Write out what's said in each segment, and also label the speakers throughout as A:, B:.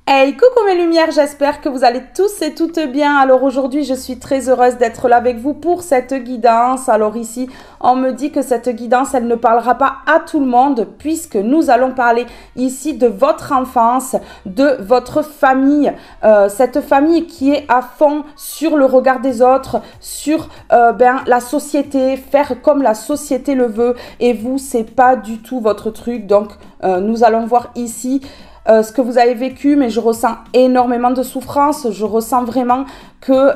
A: Hey, coucou mes lumières, j'espère que vous allez tous et toutes bien. Alors aujourd'hui, je suis très heureuse d'être là avec vous pour cette guidance. Alors ici, on me dit que cette guidance, elle ne parlera pas à tout le monde puisque nous allons parler ici de votre enfance, de votre famille. Cette famille qui est à fond sur le regard des autres, sur la société, faire comme la société le veut. Et vous, c'est pas du tout votre truc. Donc, nous allons voir ici ce que vous avez vécu, mais je ressens énormément de souffrance. Je ressens vraiment que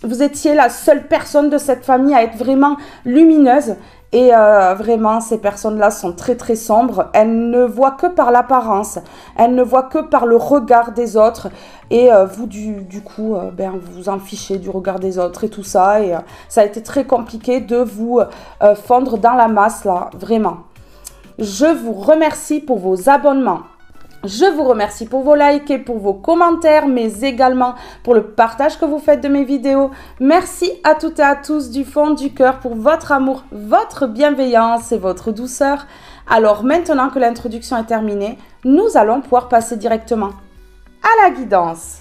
A: vous étiez la seule personne de cette famille à être vraiment lumineuse. Et vraiment, ces personnes-là sont très très sombres. Elles ne voient que par l'apparence. Elles ne voient que par le regard des autres. Et vous, du coup, vous vous en fichez du regard des autres et tout ça. Et ça a été très compliqué de vous fondre dans la masse, là, vraiment. Je vous remercie pour vos abonnements. Je vous remercie pour vos likes et pour vos commentaires, mais également pour le partage que vous faites de mes vidéos. Merci à toutes et à tous du fond du cœur pour votre amour, votre bienveillance et votre douceur. Alors maintenant que l'introduction est terminée, nous allons pouvoir passer directement à la guidance.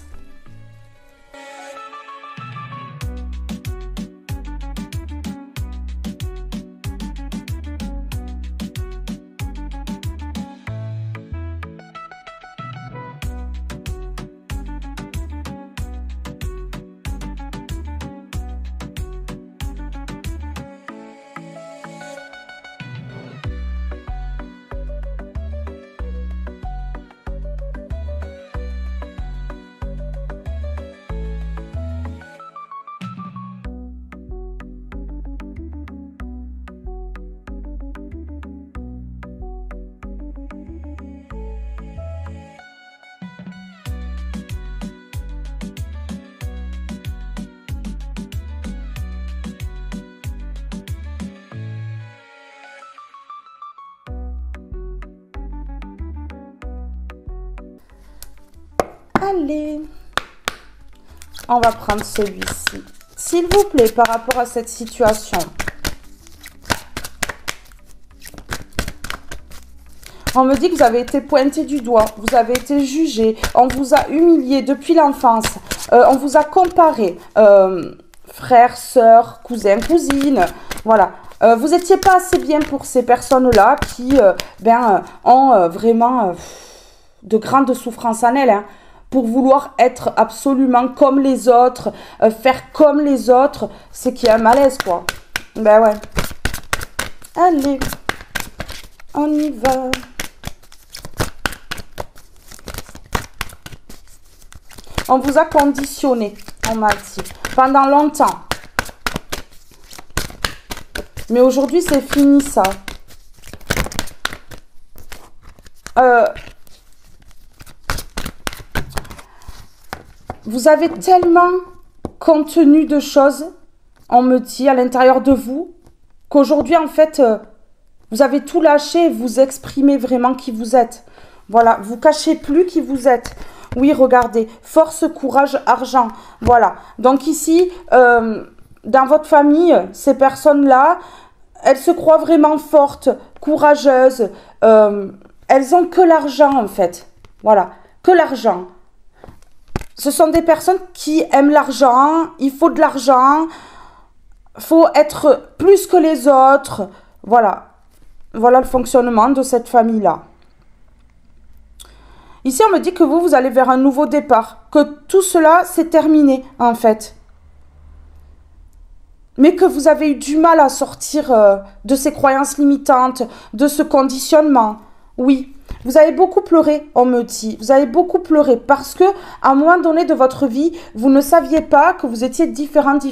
A: Allez, on va prendre celui-ci. S'il vous plaît, par rapport à cette situation. On me dit que vous avez été pointé du doigt, vous avez été jugé, on vous a humilié depuis l'enfance, on vous a comparé, frères, sœurs, cousins, cousines, voilà. Vous n'étiez pas assez bien pour ces personnes-là qui ont vraiment de grandes souffrances en elles, hein. Pour vouloir être absolument comme les autres, faire comme les autres, c'est qu'il y a un malaise, quoi. Ben ouais. Allez, on y va. On vous a conditionné, on m'a dit, pendant longtemps. Mais aujourd'hui, c'est fini, ça. Vous avez tellement contenu de choses, on me dit, à l'intérieur de vous, qu'aujourd'hui, en fait, vous avez tout lâché et vous exprimez vraiment qui vous êtes. Voilà, vous cachez plus qui vous êtes. Oui, regardez, force, courage, argent. Voilà, donc ici, dans votre famille, ces personnes-là, elles se croient vraiment fortes, courageuses. Elles ont que l'argent, en fait. Voilà, que l'argent. Ce sont des personnes qui aiment l'argent, il faut de l'argent, il faut être plus que les autres. Voilà, voilà le fonctionnement de cette famille-là. Ici, on me dit que vous allez vers un nouveau départ, que tout cela, c'est terminé, en fait. Mais que vous avez eu du mal à sortir de ces croyances limitantes, de ce conditionnement. Oui. Vous avez beaucoup pleuré, on me dit. Vous avez beaucoup pleuré parce que, à un moment donné de votre vie, vous ne saviez pas que vous étiez différentes.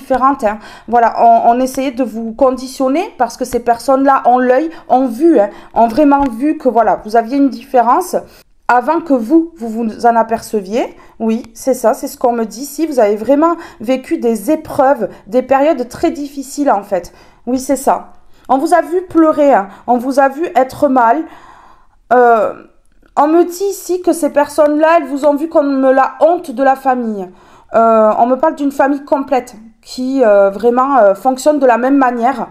A: Hein. Voilà, on essayait de vous conditionner parce que ces personnes-là ont l'œil, ont vu, hein, ont vraiment vu que voilà, vous aviez une différence avant que vous vous en aperceviez. Oui, c'est ça, c'est ce qu'on me dit ici. Vous avez vraiment vécu des épreuves, des périodes très difficiles en fait. Oui, c'est ça. On vous a vu pleurer, hein, on vous a vu être mal. On me dit ici que ces personnes-là, elles vous ont vu comme la honte de la famille. On me parle d'une famille complète qui vraiment fonctionne de la même manière.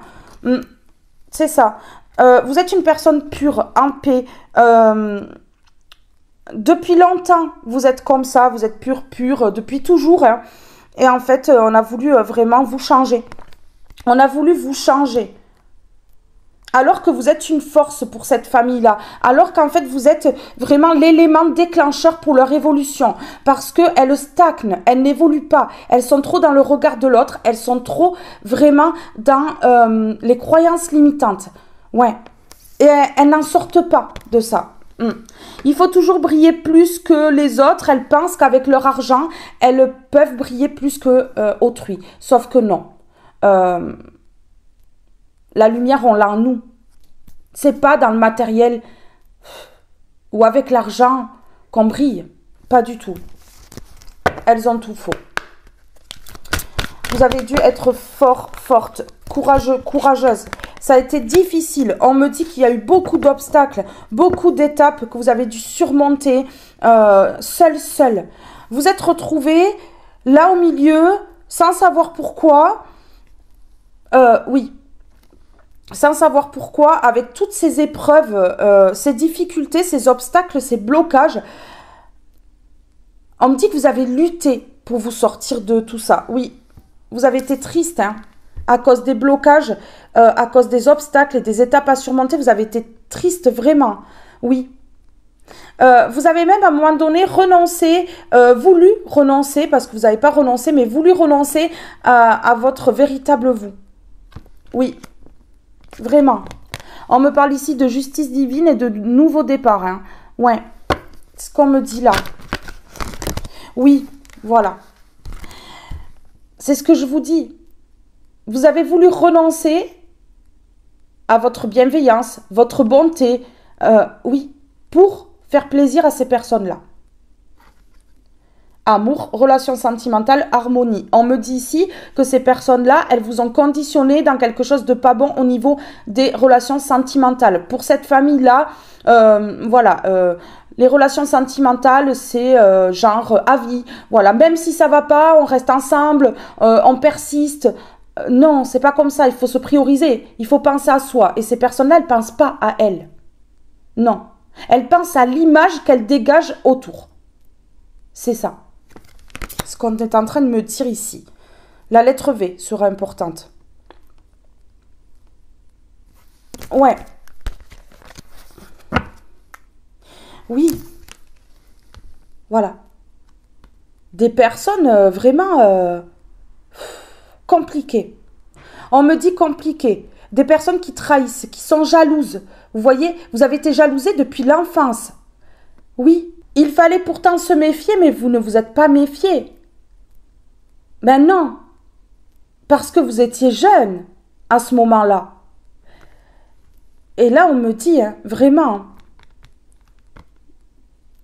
A: C'est ça. Vous êtes une personne pure, en paix. Depuis longtemps, vous êtes comme ça, vous êtes pur, depuis toujours. Hein. Et en fait, on a voulu vraiment vous changer. On a voulu vous changer. Alors que vous êtes une force pour cette famille-là. Alors qu'en fait, vous êtes vraiment l'élément déclencheur pour leur évolution. Parce qu'elles stagnent, elles n'évoluent pas. Elles sont trop dans le regard de l'autre. Elles sont trop vraiment dans les croyances limitantes. Ouais. Et elles n'en sortent pas de ça. Il faut toujours briller plus que les autres. Elles pensent qu'avec leur argent, elles peuvent briller plus que autrui. Sauf que non. La lumière, on l'a en nous. C'est pas dans le matériel ou avec l'argent qu'on brille. Pas du tout. Elles ont tout faux. Vous avez dû être fort, forte, courageux, courageuse. Ça a été difficile. On me dit qu'il y a eu beaucoup d'obstacles, beaucoup d'étapes que vous avez dû surmonter seul. Vous êtes retrouvés là au milieu, sans savoir pourquoi. Oui. Sans savoir pourquoi, avec toutes ces épreuves, ces difficultés, ces obstacles, ces blocages. On me dit que vous avez lutté pour vous sortir de tout ça. Oui, vous avez été triste, hein, à cause des blocages, à cause des obstacles et des étapes à surmonter. Vous avez été triste, vraiment. Oui. Vous avez même à un moment donné renoncé, voulu renoncer, parce que vous n'avez pas renoncé, mais voulu renoncer à votre véritable vous. Oui. Vraiment. On me parle ici de justice divine et de nouveau départ. Hein. Ouais. C'est ce qu'on me dit là. Oui, voilà. C'est ce que je vous dis. Vous avez voulu renoncer à votre bienveillance, votre bonté. Oui, pour faire plaisir à ces personnes-là. Amour, relation sentimentale, harmonie. On me dit ici que ces personnes-là, elles vous ont conditionné dans quelque chose de pas bon au niveau des relations sentimentales. Pour cette famille-là, voilà, les relations sentimentales, c'est genre à vie. Voilà, même si ça va pas, on reste ensemble, on persiste. Non, c'est pas comme ça, il faut se prioriser, il faut penser à soi. Et ces personnes-là, elles pensent pas à elles. Non, elles pensent à l'image qu'elles dégagent autour. C'est ça. Ce qu'on est en train de me dire ici. La lettre V sera importante. Ouais. Oui. Voilà. Des personnes vraiment compliquées. On me dit compliquées. Des personnes qui trahissent, qui sont jalouses. Vous voyez, vous avez été jalousés depuis l'enfance. Oui. Il fallait pourtant se méfier, mais vous ne vous êtes pas méfié. Ben non, parce que vous étiez jeune à ce moment-là. Et là, on me dit, hein, vraiment,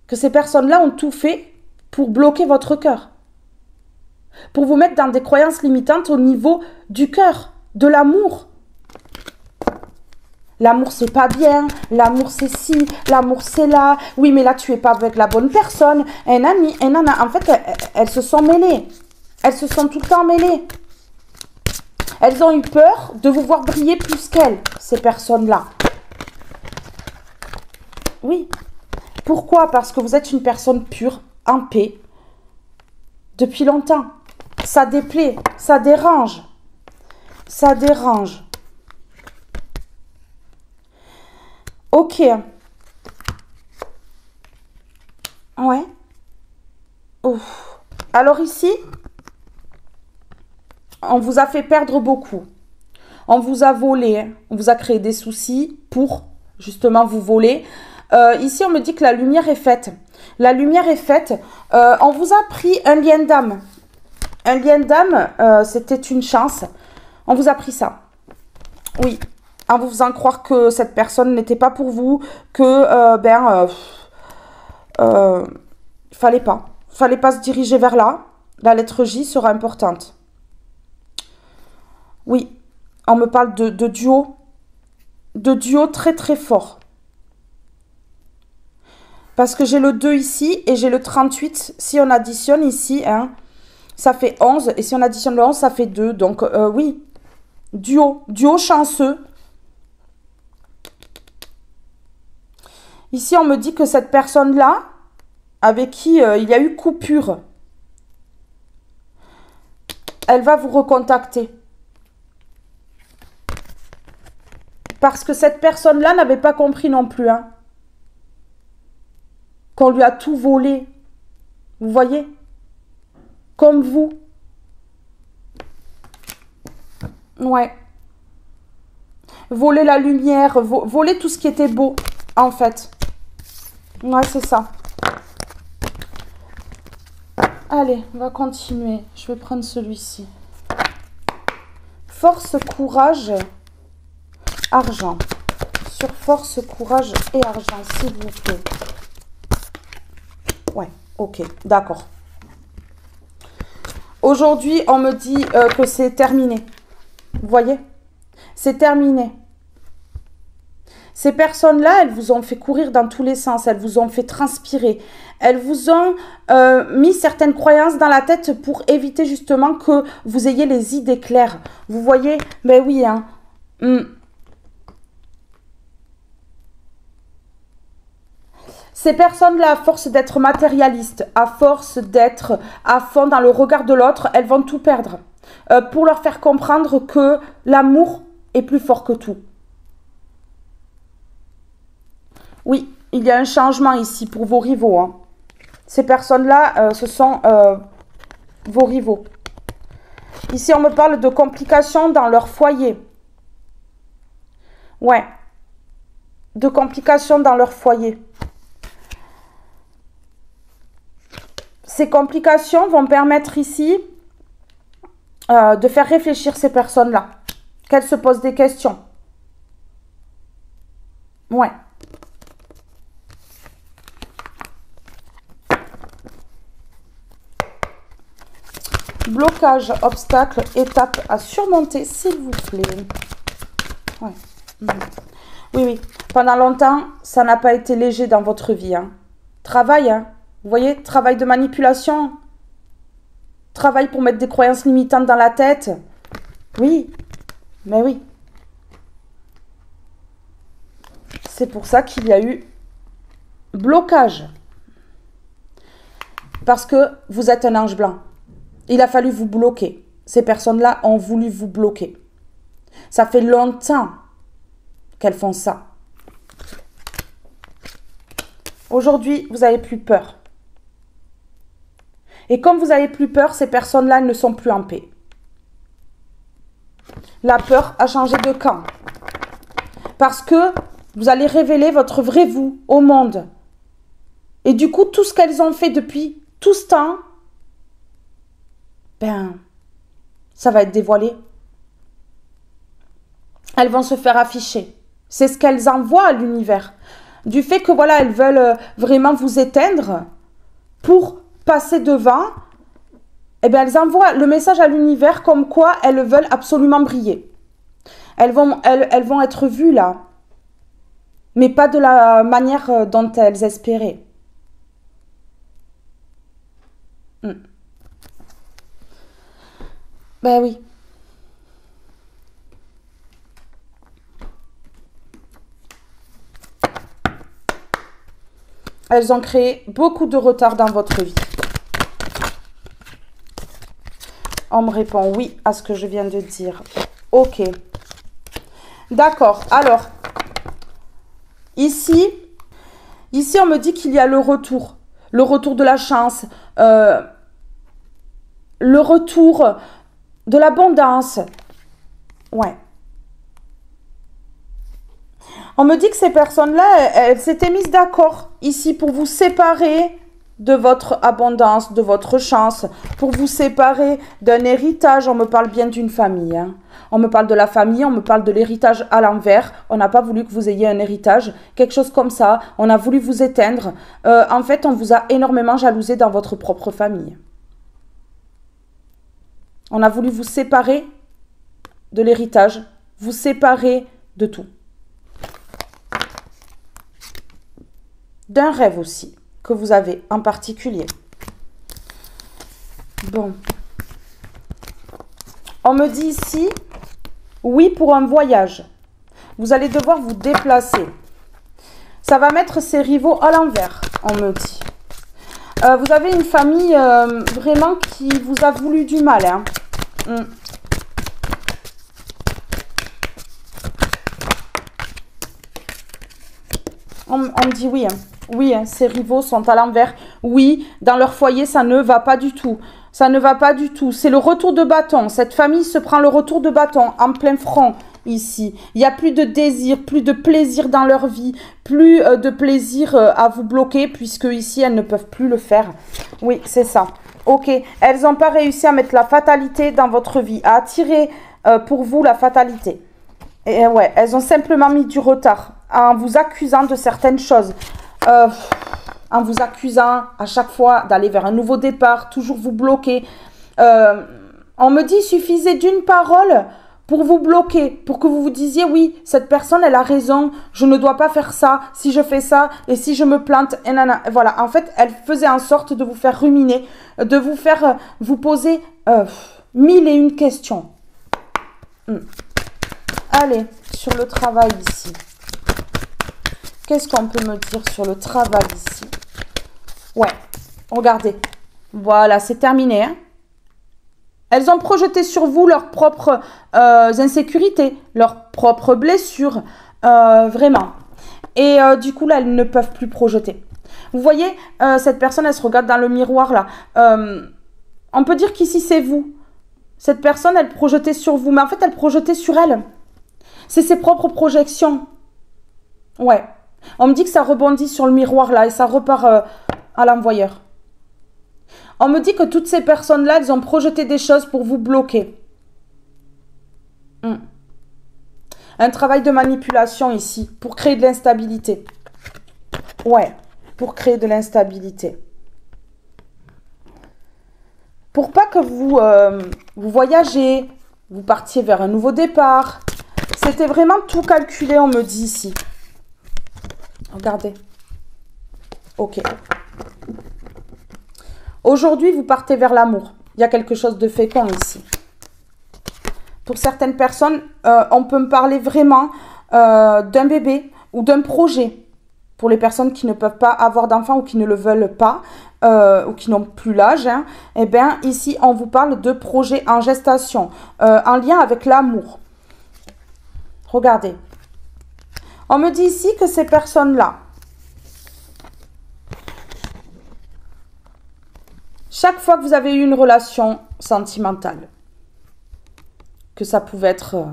A: que ces personnes-là ont tout fait pour bloquer votre cœur. Pour vous mettre dans des croyances limitantes au niveau du cœur, de l'amour. L'amour, c'est pas bien. L'amour, c'est ci. L'amour, c'est là. Oui, mais là, tu es pas avec la bonne personne. Un ami, un nana. En fait, elles se sont mêlées. Elles se sont tout le temps mêlées. Elles ont eu peur de vous voir briller plus qu'elles, ces personnes-là. Oui. Pourquoi? Parce que vous êtes une personne pure, en paix, depuis longtemps. Ça déplaît, ça dérange. Ça dérange. Ok. Ouais. Ouf. Alors ici, on vous a fait perdre beaucoup. On vous a volé. On vous a créé des soucis pour justement vous voler. Ici, on me dit que la lumière est faite. La lumière est faite. On vous a pris un lien d'âme. Un lien d'âme, c'était une chance. On vous a pris ça. Oui. En vous faisant croire que cette personne n'était pas pour vous, que, fallait pas. Fallait pas se diriger vers là. La lettre J sera importante. Oui, on me parle de duo. De duo très très fort. Parce que j'ai le 2 ici et j'ai le 38. Si on additionne ici, hein, ça fait 11. Et si on additionne le 11, ça fait 2. Donc, oui, duo. Duo chanceux. Ici, on me dit que cette personne-là, avec qui il y a eu coupure, elle va vous recontacter. Parce que cette personne-là n'avait pas compris non plus, hein, qu'on lui a tout volé. Vous voyez? Comme vous. Ouais. Voler la lumière, voler tout ce qui était beau, en fait. Ouais, c'est ça. Allez, on va continuer. Je vais prendre celui-ci. Force, courage, argent. Sur force, courage et argent, s'il vous plaît. Ouais, ok, d'accord. Aujourd'hui, on me dit que c'est terminé. Vous voyez? C'est terminé. Ces personnes-là, elles vous ont fait courir dans tous les sens. Elles vous ont fait transpirer. Elles vous ont mis certaines croyances dans la tête pour éviter justement que vous ayez les idées claires. Vous voyez? Ben oui, hein. Ces personnes-là, à force d'être matérialistes, à force d'être à fond dans le regard de l'autre, elles vont tout perdre. Pour leur faire comprendre que l'amour est plus fort que tout. Oui, il y a un changement ici pour vos rivaux, hein. Ces personnes-là, ce sont vos rivaux. Ici, on me parle de complications dans leur foyer. Ouais. De complications dans leur foyer. Ces complications vont permettre ici de faire réfléchir ces personnes-là. Qu'elles se posent des questions. Ouais. Blocage, obstacle, étape à surmonter, s'il vous plaît. Ouais. Oui, oui. Pendant longtemps, ça n'a pas été léger dans votre vie, hein. Travail, hein. Vous voyez, travail de manipulation. Travail pour mettre des croyances limitantes dans la tête. Oui, mais oui. C'est pour ça qu'il y a eu blocage. Parce que vous êtes un ange blanc. Il a fallu vous bloquer. Ces personnes-là ont voulu vous bloquer. Ça fait longtemps qu'elles font ça. Aujourd'hui, vous n'avez plus peur. Et comme vous n'avez plus peur, ces personnes-là ne sont plus en paix. La peur a changé de camp. Parce que vous allez révéler votre vrai vous au monde. Et du coup, tout ce qu'elles ont fait depuis tout ce temps, ben, ça va être dévoilé. Elles vont se faire afficher. C'est ce qu'elles envoient à l'univers. Du fait que, voilà, elles veulent vraiment vous éteindre pour passer devant, eh bien, elles envoient le message à l'univers comme quoi elles veulent absolument briller. Elles vont être vues là, mais pas de la manière dont elles espéraient. Ben oui. Elles ont créé beaucoup de retard dans votre vie. On me répond oui à ce que je viens de dire. Ok. D'accord. Alors, ici, on me dit qu'il y a le retour. Le retour de la chance. Le retour de l'abondance. Ouais. On me dit que ces personnes-là, elles s'étaient mises d'accord ici pour vous séparer de votre abondance, de votre chance, pour vous séparer d'un héritage. On me parle bien d'une famille, hein. On me parle de la famille, on me parle de l'héritage à l'envers. On n'a pas voulu que vous ayez un héritage, quelque chose comme ça. On a voulu vous éteindre. En fait, on vous a énormément jalousé dans votre propre famille. On a voulu vous séparer de l'héritage, vous séparer de tout. D'un rêve aussi, que vous avez en particulier. Bon. On me dit ici, oui pour un voyage. Vous allez devoir vous déplacer. Ça va mettre ces rivaux à l'envers, on me dit. Vous avez une famille vraiment qui vous a voulu du mal. Hein. On me dit oui. Hein. Oui, hein, ces rivaux sont à l'envers. Oui, dans leur foyer, ça ne va pas du tout. Ça ne va pas du tout. C'est le retour de bâton. Cette famille se prend le retour de bâton en plein front ici. Il n'y a plus de désir, plus de plaisir dans leur vie, plus de plaisir à vous bloquer puisque ici, elles ne peuvent plus le faire. Oui, c'est ça. Ok, elles n'ont pas réussi à mettre la fatalité dans votre vie, à attirer pour vous la fatalité. Et ouais, elles ont simplement mis du retard en vous accusant de certaines choses. En vous accusant à chaque fois d'aller vers un nouveau départ, toujours vous bloquer. On me dit, il suffisait d'une parole pour vous bloquer, pour que vous vous disiez, oui, cette personne, elle a raison, je ne dois pas faire ça, si je fais ça, et si je me plante, et nana. Voilà, en fait, elle faisait en sorte de vous faire ruminer, de vous faire vous poser 1001 questions. Allez, sur le travail ici. Qu'est-ce qu'on peut me dire sur le travail ici? Ouais, regardez. Voilà, c'est terminé. Hein. Elles ont projeté sur vous leurs propres insécurités, leurs propres blessures, vraiment. Et du coup, là, elles ne peuvent plus projeter. Vous voyez, cette personne, elle se regarde dans le miroir, là. On peut dire qu'ici, c'est vous. Cette personne, elle projetait sur vous, mais en fait, elle projetait sur elle. C'est ses propres projections. Ouais. On me dit que ça rebondit sur le miroir, là, et ça repart à l'envoyeur. On me dit que toutes ces personnes-là, elles ont projeté des choses pour vous bloquer. Un travail de manipulation ici, pour créer de l'instabilité. Ouais, pour créer de l'instabilité. Pour pas que vous voyagez, vous partiez vers un nouveau départ. C'était vraiment tout calculé, on me dit ici. Regardez. Ok. Aujourd'hui, vous partez vers l'amour. Il y a quelque chose de fécond ici. Pour certaines personnes, on peut me parler vraiment d'un bébé ou d'un projet. Pour les personnes qui ne peuvent pas avoir d'enfants ou qui ne le veulent pas, ou qui n'ont plus l'âge, hein, eh bien, ici, on vous parle de projet en gestation, en lien avec l'amour. Regardez. On me dit ici que ces personnes-là, chaque fois que vous avez eu une relation sentimentale, que ça pouvait être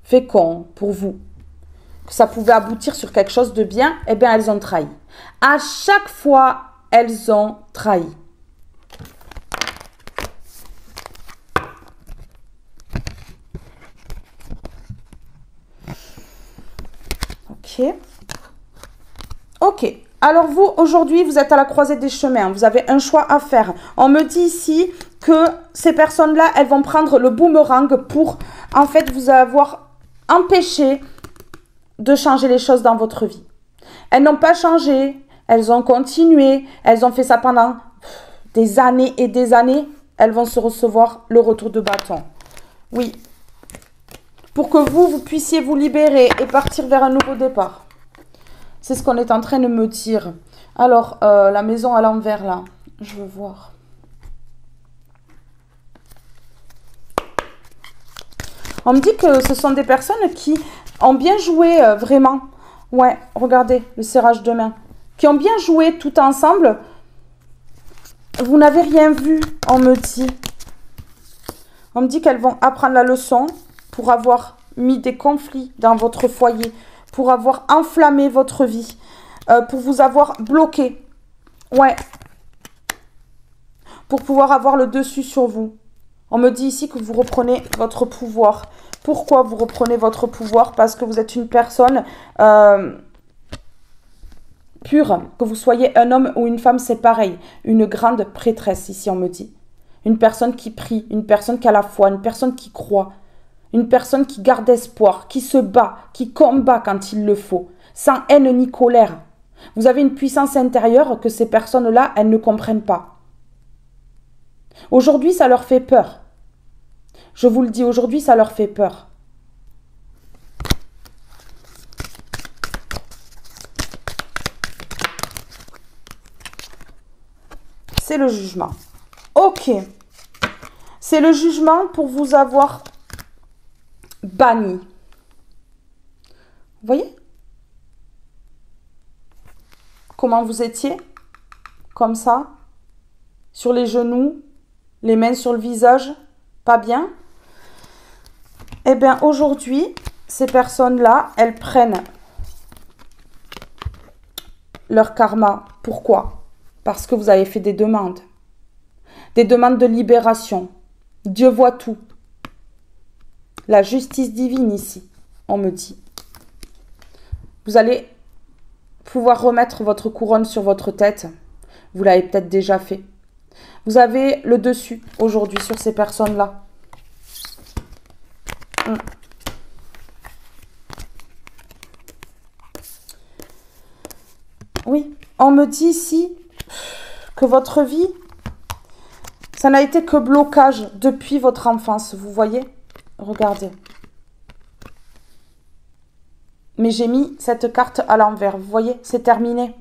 A: fécond pour vous, que ça pouvait aboutir sur quelque chose de bien, eh bien, elles ont trahi. À chaque fois, elles ont trahi. Ok. Ok. Alors vous, aujourd'hui, vous êtes à la croisée des chemins. Vous avez un choix à faire. On me dit ici que ces personnes-là, elles vont prendre le boomerang pour, en fait, vous avoir empêché de changer les choses dans votre vie. Elles n'ont pas changé. Elles ont continué. Elles ont fait ça pendant des années et des années. Elles vont se recevoir le retour de bâton. Oui. Pour que vous puissiez vous libérer et partir vers un nouveau départ. C'est ce qu'on est en train de me dire. Alors, la maison à l'envers, là. Je veux voir. On me dit que ce sont des personnes qui ont bien joué, vraiment. Ouais, regardez, le serrage de main. Qui ont bien joué tout ensemble. Vous n'avez rien vu, on me dit. On me dit qu'elles vont apprendre la leçon pour avoir mis des conflits dans votre foyer, pour avoir enflammé votre vie, pour vous avoir bloqué. Ouais. Pour pouvoir avoir le dessus sur vous. On me dit ici que vous reprenez votre pouvoir. Pourquoi vous reprenez votre pouvoir? Parce que vous êtes une personne pure. Que vous soyez un homme ou une femme, c'est pareil. Une grande prêtresse, ici on me dit. Une personne qui prie, une personne qui a la foi, une personne qui croit. Une personne qui garde espoir, qui se bat, qui combat quand il le faut, sans haine ni colère. Vous avez une puissance intérieure que ces personnes-là, elles ne comprennent pas. Aujourd'hui, ça leur fait peur. Je vous le dis, aujourd'hui, ça leur fait peur. C'est le jugement. Ok. C'est le jugement pour vous avoir banni. Vous voyez comment vous étiez? Comme ça. Sur les genoux. Les mains sur le visage. Pas bien. Eh bien, aujourd'hui, ces personnes-là, elles prennent leur karma. Pourquoi? Parce que vous avez fait des demandes. Des demandes de libération. Dieu voit tout. La justice divine ici, on me dit. Vous allez pouvoir remettre votre couronne sur votre tête. Vous l'avez peut-être déjà fait. Vous avez le dessus aujourd'hui sur ces personnes-là. Oui, on me dit ici que votre vie, ça n'a été que blocage depuis votre enfance, vous voyez? Regardez. Mais j'ai mis cette carte à l'envers, vous voyez? C'est terminé.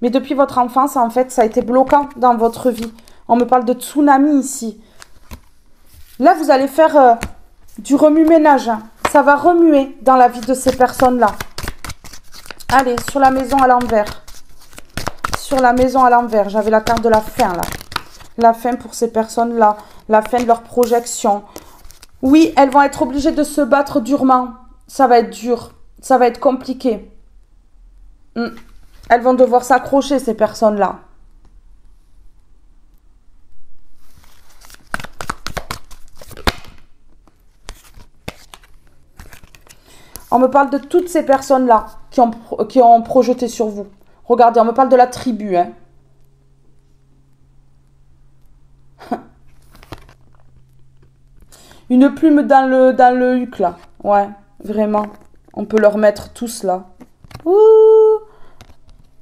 A: Mais depuis votre enfance, en fait, ça a été bloquant dans votre vie. On me parle de tsunami ici. Là, vous allez faire du remue-ménage. Ça va remuer dans la vie de ces personnes-là. Allez, sur la maison à l'envers. Sur la maison à l'envers. J'avais la carte de la fin, là. La fin pour ces personnes-là. La fin de leur projection. Oui, elles vont être obligées de se battre durement. Ça va être dur. Ça va être compliqué. Elles vont devoir s'accrocher, ces personnes-là. On me parle de toutes ces personnes-là qui ont projeté sur vous. Regardez, on me parle de la tribu. Hein. Une plume dans le huc, là. Ouais, vraiment. On peut leur mettre tous, là. Ouh.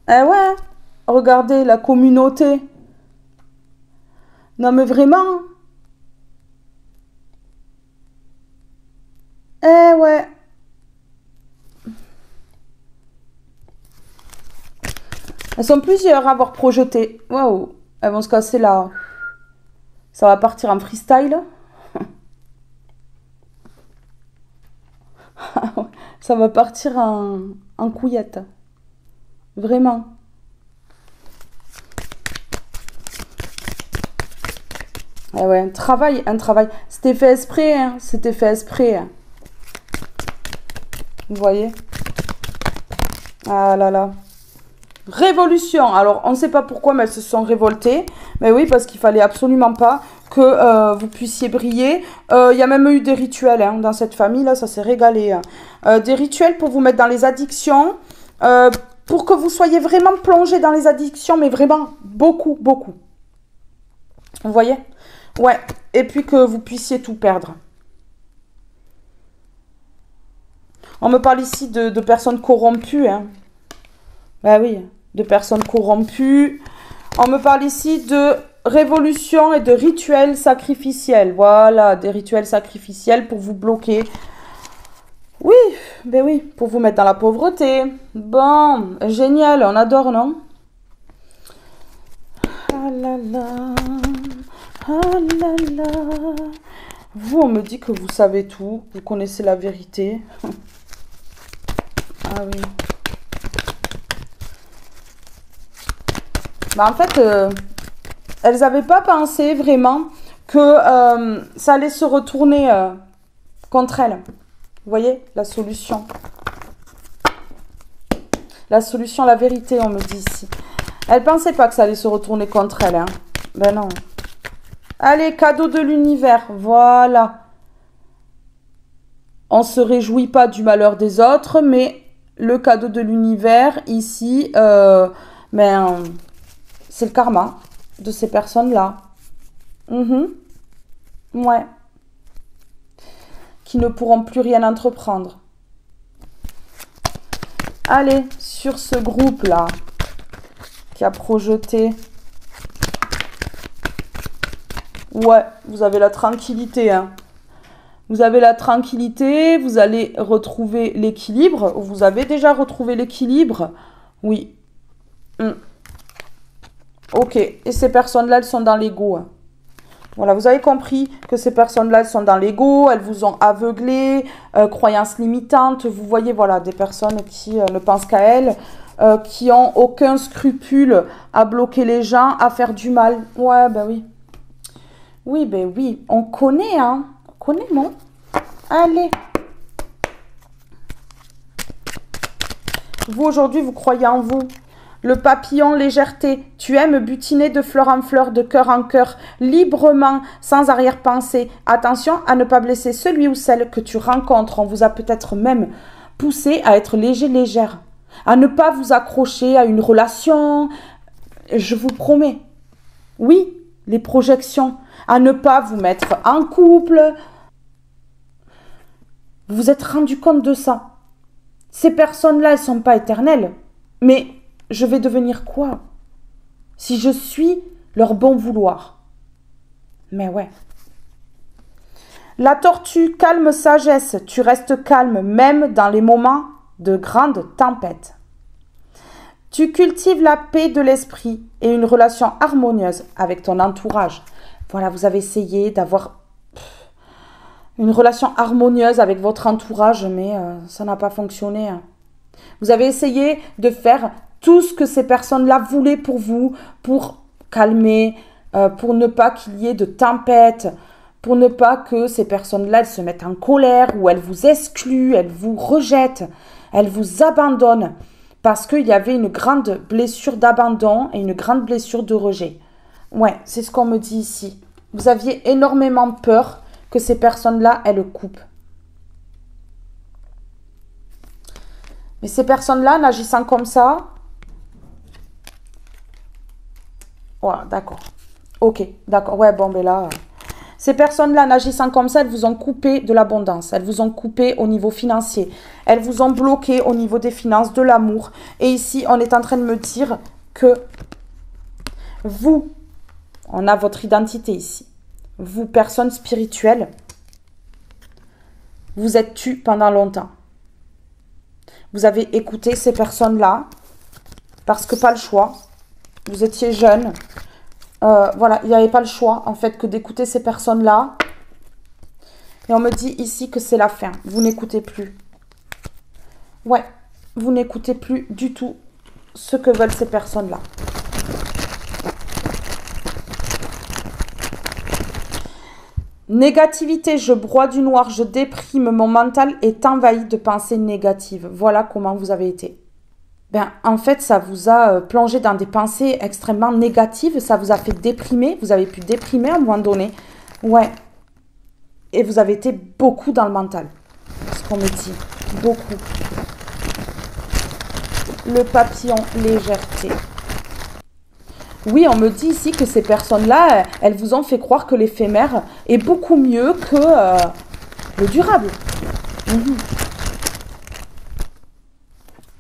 A: Eh ouais. Regardez, la communauté. Non, mais vraiment. Eh ouais. Elles sont plusieurs à avoir projeté. Waouh. Elles vont se casser là. Ça va partir en freestyle. Ça va partir en couillette. Vraiment. Eh ouais, un travail. C'était fait exprès, hein. C'était fait exprès. Hein. Vous voyez? Ah là là. Révolution. Alors, on ne sait pas pourquoi, mais elles se sont révoltées. Mais oui, parce qu'il fallait absolument pas que vous puissiez briller. Il y a même eu des rituels hein, dans cette famille-là, ça s'est régalé. Hein. Des rituels pour vous mettre dans les addictions, pour que vous soyez vraiment plongé dans les addictions, mais vraiment beaucoup, beaucoup. Vous voyez? Ouais. Et puis que vous puissiez tout perdre. On me parle ici de personnes corrompues. Hein. Ben oui, de personnes corrompues. On me parle ici de révolution et de rituels sacrificiels. Voilà, des rituels sacrificiels pour vous bloquer. Oui, ben oui, pour vous mettre dans la pauvreté. Bon, génial, on adore, non? Ah là là, ah là là. Vous, on me dit que vous savez tout, vous connaissez la vérité. Ah oui. Bah en fait, elles n'avaient pas pensé vraiment que ça allait se retourner contre elles. Vous voyez, la solution. La solution, la vérité, on me dit ici. Elles ne pensaient pas que ça allait se retourner contre elles. Hein. Ben non. Allez, cadeau de l'univers. Voilà. On ne se réjouit pas du malheur des autres, mais le cadeau de l'univers, ici, c'est le karma de ces personnes-là. Ouais. Qui ne pourront plus rien entreprendre. Allez, sur ce groupe-là, qui a projeté. Ouais, vous avez la tranquillité, hein. Vous avez la tranquillité, vous allez retrouver l'équilibre. Vous avez déjà retrouvé l'équilibre. Oui. Ok. Et ces personnes-là, elles sont dans l'ego. Voilà, vous avez compris que ces personnes-là, elles sont dans l'ego, elles vous ont aveuglé, croyances limitantes. Vous voyez, voilà, des personnes qui ne pensent qu'à elles, qui ont aucun scrupule à bloquer les gens, à faire du mal. Ouais, ben oui. Oui, ben oui. On connaît, hein. On connaît, non? Allez. Vous, aujourd'hui, vous croyez en vous. Le papillon, légèreté. Tu aimes butiner de fleur en fleur, de cœur en cœur, librement, sans arrière-pensée. Attention à ne pas blesser celui ou celle que tu rencontres. On vous a peut-être même poussé à être léger, légère. À ne pas vous accrocher à une relation. Je vous promets. Oui, les projections. À ne pas vous mettre en couple. Vous vous êtes rendu compte de ça. Ces personnes-là, elles ne sont pas éternelles. Mais je vais devenir quoi si je suis leur bon vouloir? Mais ouais. La tortue, calme sagesse. Tu restes calme même dans les moments de grande tempête. Tu cultives la paix de l'esprit et une relation harmonieuse avec ton entourage. Voilà, vous avez essayé d'avoir une relation harmonieuse avec votre entourage, mais ça n'a pas fonctionné. Vous avez essayé de faire tout ce que ces personnes-là voulaient pour vous, pour calmer, pour ne pas qu'il y ait de tempête, pour ne pas que ces personnes-là elles se mettent en colère ou elles vous excluent, elles vous rejettent, elles vous abandonnent parce qu'il y avait une grande blessure d'abandon et une grande blessure de rejet. Ouais, c'est ce qu'on me dit ici. Vous aviez énormément peur que ces personnes-là, elles coupent. Mais ces personnes-là, en agissant comme ça... Ouais, d'accord. Ok, d'accord. Ouais, bon, ben là... Ces personnes-là, en agissant comme ça, elles vous ont coupé de l'abondance. Elles vous ont coupé au niveau financier. Elles vous ont bloqué au niveau des finances, de l'amour. Et ici, on est en train de me dire que vous, on a votre identité ici. Vous, personne spirituelle, vous êtes tue pendant longtemps. Vous avez écouté ces personnes-là parce que pas le choix. Vous étiez jeune. Voilà, il n'y avait pas le choix en fait que d'écouter ces personnes-là. Et on me dit ici que c'est la fin. Vous n'écoutez plus. Ouais, vous n'écoutez plus du tout ce que veulent ces personnes-là. Négativité, je broie du noir, je déprime, mon mental est envahi de pensées négatives. Voilà comment vous avez été. Ben, en fait, ça vous a plongé dans des pensées extrêmement négatives, ça vous a fait déprimer, vous avez pu déprimer à un moment donné. Ouais. Et vous avez été beaucoup dans le mental. Ce qu'on me dit. Beaucoup. Le papillon, légèreté. Oui, on me dit ici que ces personnes-là, elles vous ont fait croire que l'éphémère est beaucoup mieux que le durable.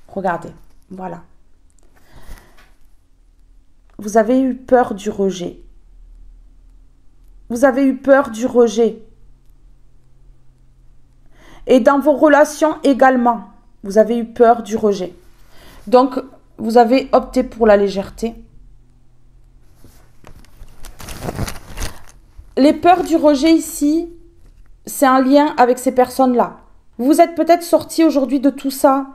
A: Regardez, voilà. Vous avez eu peur du rejet. Vous avez eu peur du rejet. Et dans vos relations également, vous avez eu peur du rejet. Donc, vous avez opté pour la légèreté. Les peurs du rejet ici, c'est un lien avec ces personnes-là. Vous êtes peut-être sortis aujourd'hui de tout ça,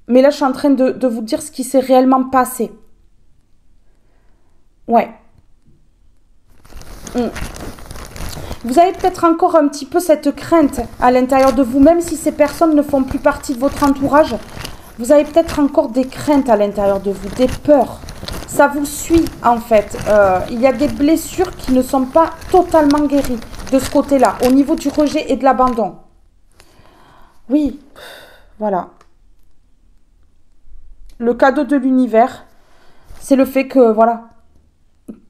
A: mais là, je suis en train de vous dire ce qui s'est réellement passé. Ouais. Vous avez peut-être encore un petit peu cette crainte à l'intérieur de vous, même si ces personnes ne font plus partie de votre entourage. Vous avez peut-être encore des craintes à l'intérieur de vous, des peurs. Ça vous suit en fait. Il y a des blessures qui ne sont pas totalement guéries de ce côté-là, au niveau du rejet et de l'abandon. Oui, voilà. Le cadeau de l'univers, c'est le fait que, voilà,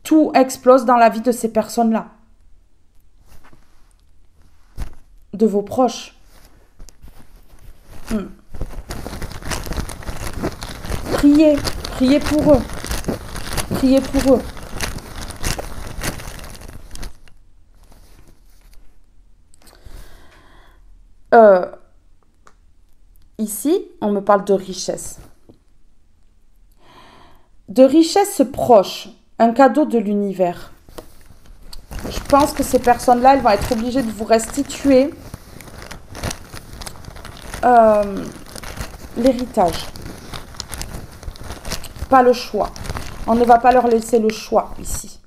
A: tout explose dans la vie de ces personnes-là. De vos proches. Priez, priez pour eux. Priez pour eux. Ici, on me parle de richesse. De richesse proche. Un cadeau de l'univers. Je pense que ces personnes-là, elles vont être obligées de vous restituer l'héritage. Pas le choix. On ne va pas leur laisser le choix ici.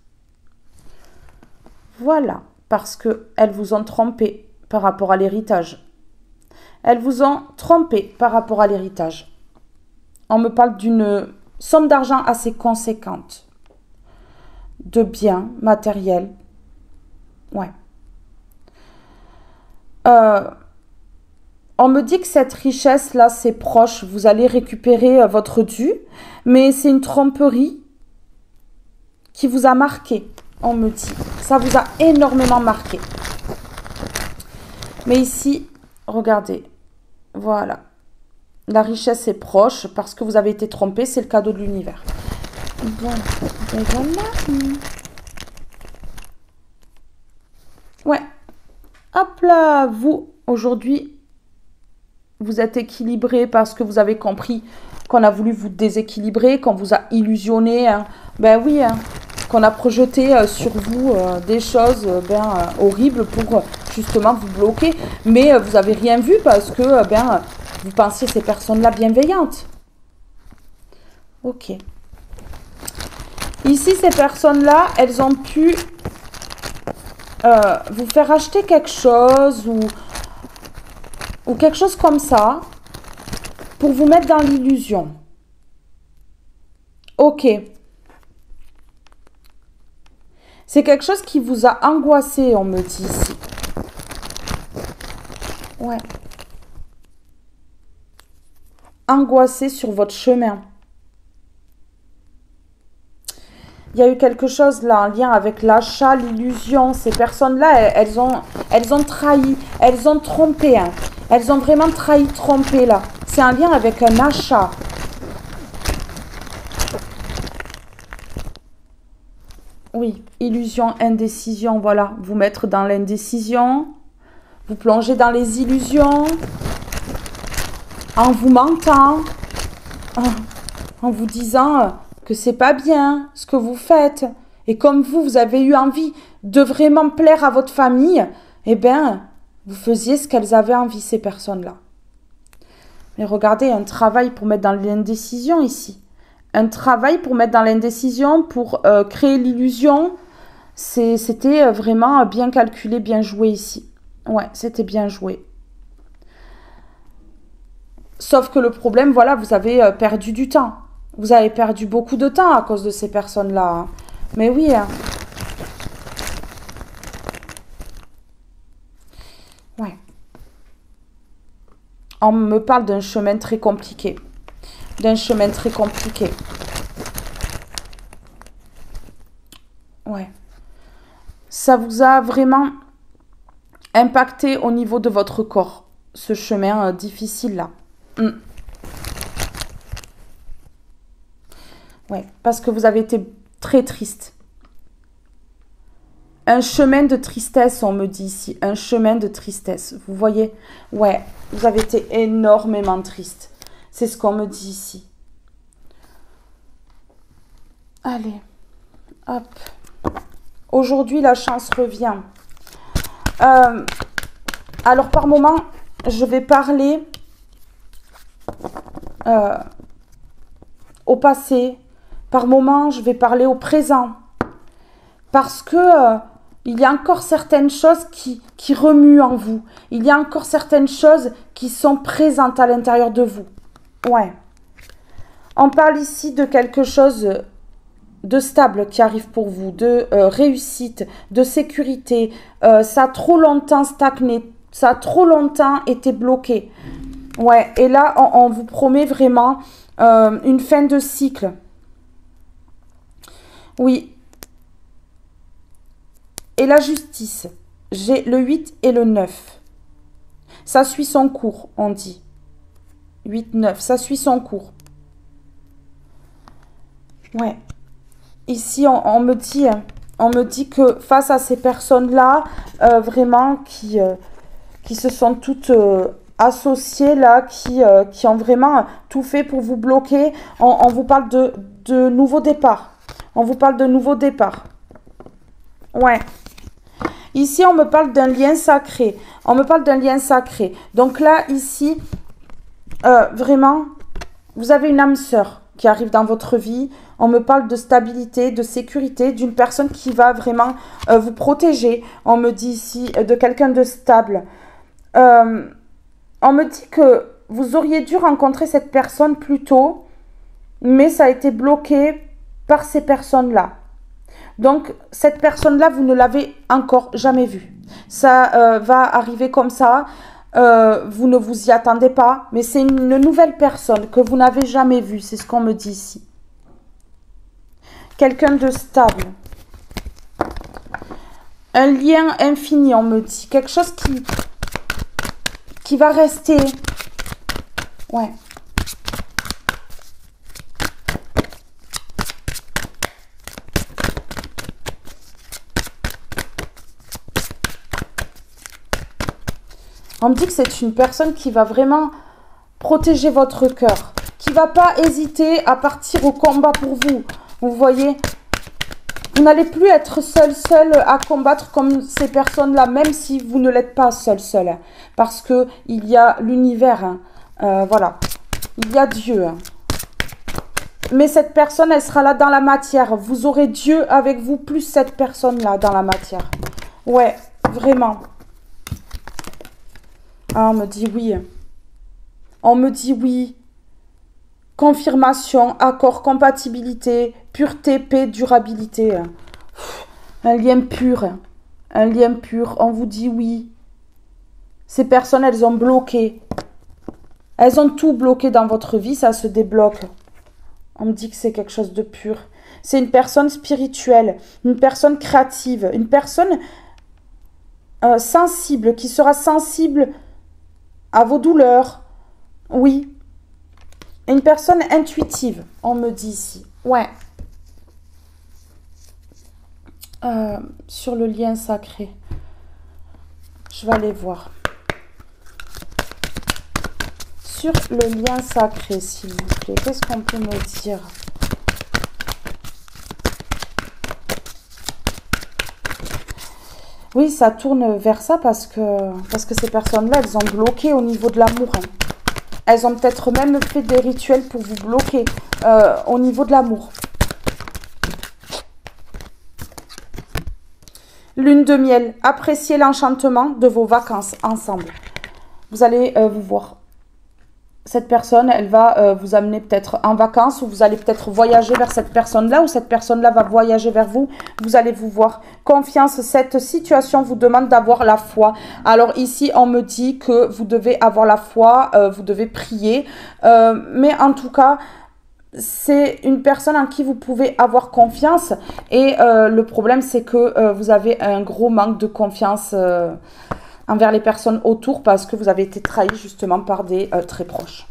A: Voilà, parce qu'elles vous ont trompé par rapport à l'héritage. Elles vous ont trompé par rapport à l'héritage. On me parle d'une somme d'argent assez conséquente. De biens matériels. Ouais. On me dit que cette richesse-là, c'est proche. Vous allez récupérer votre dû. Mais c'est une tromperie qui vous a marqué. On me dit. Ça vous a énormément marqué. Mais ici, regardez. Voilà. La richesse est proche parce que vous avez été trompé. C'est le cadeau de l'univers. Bon. Et voilà. Ouais. Hop là. Vous, aujourd'hui, vous êtes équilibré parce que vous avez compris qu'on a voulu vous déséquilibrer, qu'on vous a illusionné. Hein. Ben oui, hein. Qu'on a projeté sur vous des choses horribles pour justement vous bloquer. Mais vous n'avez rien vu parce que vous pensiez ces personnes-là bienveillantes. Ok. Ici, ces personnes-là, elles ont pu vous faire acheter quelque chose ou quelque chose comme ça pour vous mettre dans l'illusion. Ok. C'est quelque chose qui vous a angoissé, on me dit ici. Ouais. Angoissé sur votre chemin. Il y a eu quelque chose là, en lien avec l'achat, l'illusion. Ces personnes-là, elles ont trahi, elles ont trompé. Hein. Elles ont vraiment trahi, trompé là. C'est en lien avec un achat. Oui, illusion, indécision, voilà. Vous mettre dans l'indécision. Vous plonger dans les illusions. En vous mentant. En vous disant que c'est pas bien ce que vous faites. Et comme vous avez eu envie de vraiment plaire à votre famille, eh bien, vous faisiez ce qu'elles avaient envie, ces personnes-là. Mais regardez, un travail pour mettre dans l'indécision ici. Un travail pour mettre dans l'indécision, pour créer l'illusion. C'était vraiment bien calculé, bien joué ici. Ouais, c'était bien joué. Sauf que le problème, voilà, vous avez perdu du temps. Vous avez perdu beaucoup de temps à cause de ces personnes-là. Hein. Mais oui. Hein. Ouais. On me parle d'un chemin très compliqué. D'un chemin très compliqué. Ouais. Ça vous a vraiment impacté au niveau de votre corps. Ce chemin difficile-là. Ouais, parce que vous avez été très triste. Un chemin de tristesse, on me dit ici. Un chemin de tristesse. Vous voyez? Ouais, vous avez été énormément triste. C'est ce qu'on me dit ici. Allez, hop. Aujourd'hui, la chance revient. Alors, par moment, je vais parler au passé. Par moment, je vais parler au présent. Parce que il y a encore certaines choses qui remuent en vous. Il y a encore certaines choses qui sont présentes à l'intérieur de vous. Ouais. On parle ici de quelque chose de stable qui arrive pour vous, de réussite, de sécurité. Ça a trop longtemps stagné. Ça a trop longtemps été bloqué. Ouais. Et là, on vous promet vraiment une fin de cycle. Oui. Et la justice, j'ai le 8 et le 9. Ça suit son cours, on dit. 8, 9, ça suit son cours. Ouais. Ici, on me dit que face à ces personnes-là, vraiment, qui se sont toutes associées, là, qui ont vraiment tout fait pour vous bloquer, on vous parle de nouveaux départs. On vous parle de nouveau départ. Ouais. Ici, on me parle d'un lien sacré. On me parle d'un lien sacré. Donc là, ici, vraiment, vous avez une âme sœur qui arrive dans votre vie. On me parle de stabilité, de sécurité, d'une personne qui va vraiment vous protéger. On me dit ici de quelqu'un de stable. On me dit que vous auriez dû rencontrer cette personne plus tôt, mais ça a été bloqué par ces personnes-là. Donc, cette personne-là, vous ne l'avez encore jamais vue. Ça va arriver comme ça. Vous ne vous y attendez pas, mais c'est une nouvelle personne que vous n'avez jamais vue. C'est ce qu'on me dit ici. Quelqu'un de stable. Un lien infini, on me dit. Quelque chose qui va rester. Ouais. On me dit que c'est une personne qui va vraiment protéger votre cœur, qui ne va pas hésiter à partir au combat pour vous. Vous voyez, vous n'allez plus être seul à combattre comme ces personnes-là, même si vous ne l'êtes pas seul, parce qu'il y a l'univers, hein. Voilà, il y a Dieu. Hein. Mais cette personne, elle sera là dans la matière. Vous aurez Dieu avec vous, plus cette personne-là dans la matière. Ouais, vraiment. Ah, on me dit oui. On me dit oui. Confirmation, accord, compatibilité, pureté, paix, durabilité. Un lien pur. Un lien pur. On vous dit oui. Ces personnes, elles ont bloqué. Elles ont tout bloqué dans votre vie, ça se débloque. On me dit que c'est quelque chose de pur. C'est une personne spirituelle, une personne créative, une personne sensible, qui sera sensible à vos douleurs. Oui. Une personne intuitive, on me dit ici. Ouais. Sur le lien sacré. Je vais aller voir. Sur le lien sacré, s'il vous plaît. Qu'est-ce qu'on peut me dire? Oui, ça tourne vers ça parce que ces personnes-là, elles ont bloqué au niveau de l'amour. Hein. Elles ont peut-être même fait des rituels pour vous bloquer au niveau de l'amour. Lune de miel. Appréciez l'enchantement de vos vacances ensemble. Vous allez vous voir. Cette personne, elle va vous amener peut-être en vacances ou vous allez peut-être voyager vers cette personne-là ou cette personne-là va voyager vers vous. Vous allez vous voir. Confiance, cette situation vous demande d'avoir la foi. Alors ici, on me dit que vous devez avoir la foi, vous devez prier. Mais en tout cas, c'est une personne en qui vous pouvez avoir confiance. Et le problème, c'est que vous avez un gros manque de confiance envers les personnes autour parce que vous avez été trahi justement par des très proches.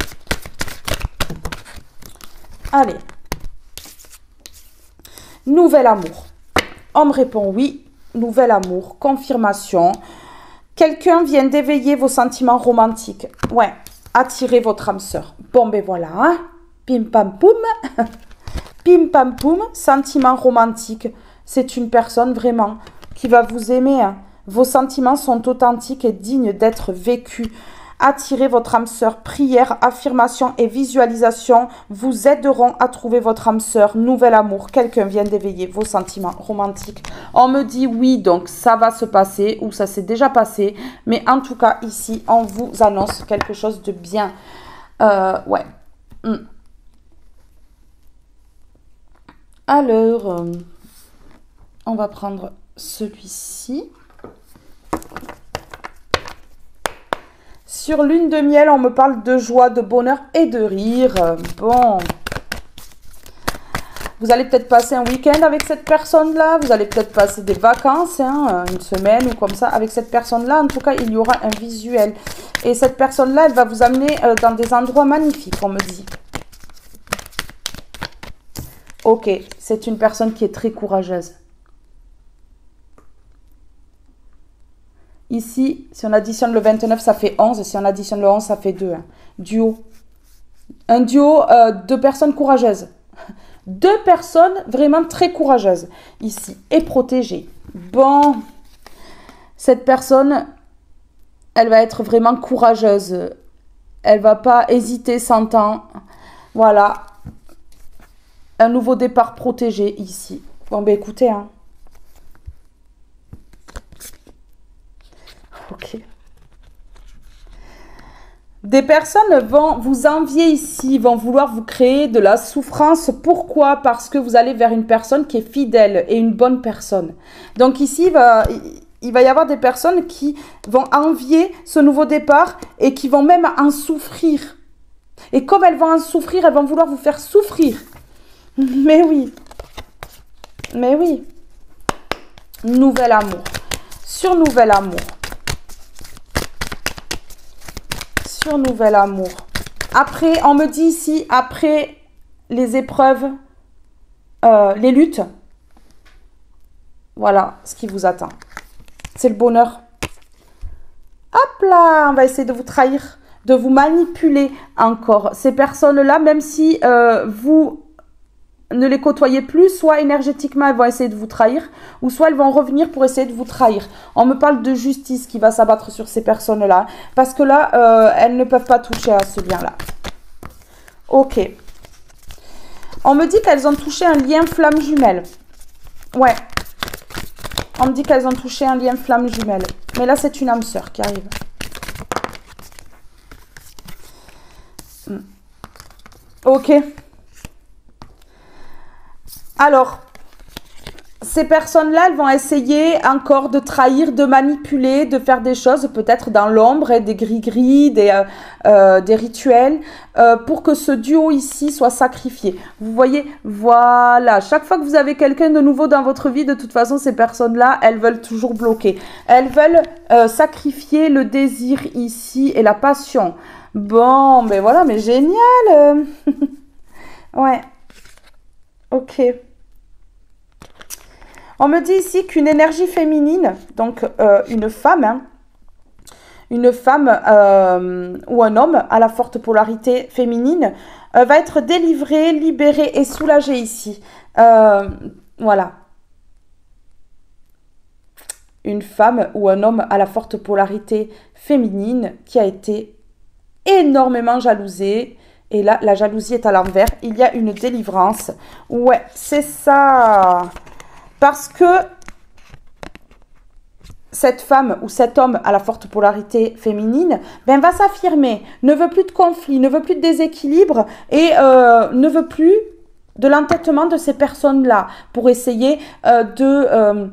A: Allez. Nouvel amour. On me répond oui. Nouvel amour. Confirmation. Quelqu'un vient d'éveiller vos sentiments romantiques. Ouais. Attirez votre âme sœur. Bon, ben voilà. Hein? Pim pam poum. Pim pam poum. Sentiments romantiques. C'est une personne vraiment qui va vous aimer. Hein. Vos sentiments sont authentiques et dignes d'être vécus. Attirez votre âme sœur. Prière, affirmation et visualisation vous aideront à trouver votre âme sœur. Nouvel amour. Quelqu'un vient d'éveiller vos sentiments romantiques. On me dit oui, donc ça va se passer ou ça s'est déjà passé. Mais en tout cas, ici, on vous annonce quelque chose de bien. Ouais. Alors, on va prendre celui-ci. Sur lune de miel, on me parle de joie, de bonheur et de rire. Bon. Vous allez peut-être passer un week-end avec cette personne-là. Vous allez peut-être passer des vacances, hein, une semaine ou comme ça, avec cette personne-là. En tout cas, il y aura un visuel. Et cette personne-là, elle va vous amener dans des endroits magnifiques, on me dit. Ok, c'est une personne qui est très courageuse. Ici, si on additionne le 29, ça fait 11. Si on additionne le 11, ça fait 2. Hein. Duo. Un duo de personnes courageuses. 2 personnes vraiment très courageuses ici et protégées. Bon, cette personne, elle va être vraiment courageuse. Elle va pas hésiter 100 ans. Voilà. Un nouveau départ protégé ici. Bon, ben écoutez, hein. Ok. Des personnes vont vous envier ici, vont vouloir vous créer de la souffrance. Pourquoi? Parce que vous allez vers une personne qui est fidèle et une bonne personne. Donc ici, il va y avoir des personnes qui vont envier ce nouveau départ et qui vont même en souffrir. Et comme elles vont en souffrir, elles vont vouloir vous faire souffrir. Mais oui. Mais oui. Nouvel amour. Sur nouvel amour. Sur nouvel amour. Après, on me dit ici, après les épreuves, les luttes, voilà ce qui vous attend. C'est le bonheur. Hop là, on va essayer de vous trahir, de vous manipuler encore. Ces personnes-là, même si vous ne les côtoyez plus, soit énergétiquement, elles vont essayer de vous trahir, ou soit elles vont revenir pour essayer de vous trahir. On me parle de justice qui va s'abattre sur ces personnes-là, parce que là, elles ne peuvent pas toucher à ce lien-là. Ok. On me dit qu'elles ont touché un lien flamme jumelle. Ouais. On me dit qu'elles ont touché un lien flamme jumelle. Mais là, c'est une âme sœur qui arrive. Ok. Alors, ces personnes-là, elles vont essayer encore de trahir, de manipuler, de faire des choses peut-être dans l'ombre, et des gris-gris, des rituels, pour que ce duo ici soit sacrifié. Vous voyez, voilà, chaque fois que vous avez quelqu'un de nouveau dans votre vie, de toute façon, ces personnes-là, elles veulent toujours bloquer. Elles veulent sacrifier le désir ici et la passion. Bon, mais voilà, mais génial. Ouais, ok. On me dit ici qu'une énergie féminine, donc une femme, hein, ou un homme à la forte polarité féminine, va être délivré, libéré et soulagé ici. Voilà. Une femme ou un homme à la forte polarité féminine qui a été énormément jalousé. Et là, la jalousie est à l'envers. Il y a une délivrance. Ouais, c'est ça. Parce que cette femme ou cet homme à la forte polarité féminine ben, va s'affirmer, ne veut plus de conflit, ne veut plus de déséquilibre et ne veut plus de l'entêtement de ces personnes-là pour essayer de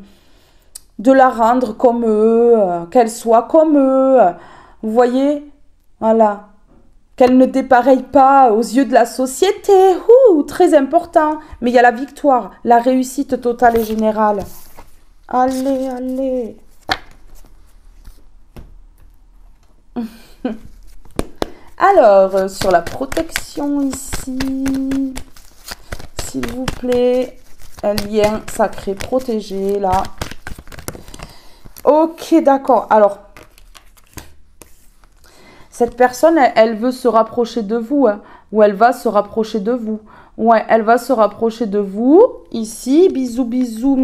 A: la rendre comme eux, qu'elle soit comme eux. Vous voyez? Voilà. Qu'elle ne dépareille pas aux yeux de la société. Ouh, très important. Mais il y a la victoire, la réussite totale et générale. Allez, allez. Alors, sur la protection ici, s'il vous plaît, un lien sacré protégé, là. Ok, d'accord. Alors, cette personne, elle veut se rapprocher de vous, hein, ou elle va se rapprocher de vous. Ouais, elle va se rapprocher de vous. Ici, bisous, bisous.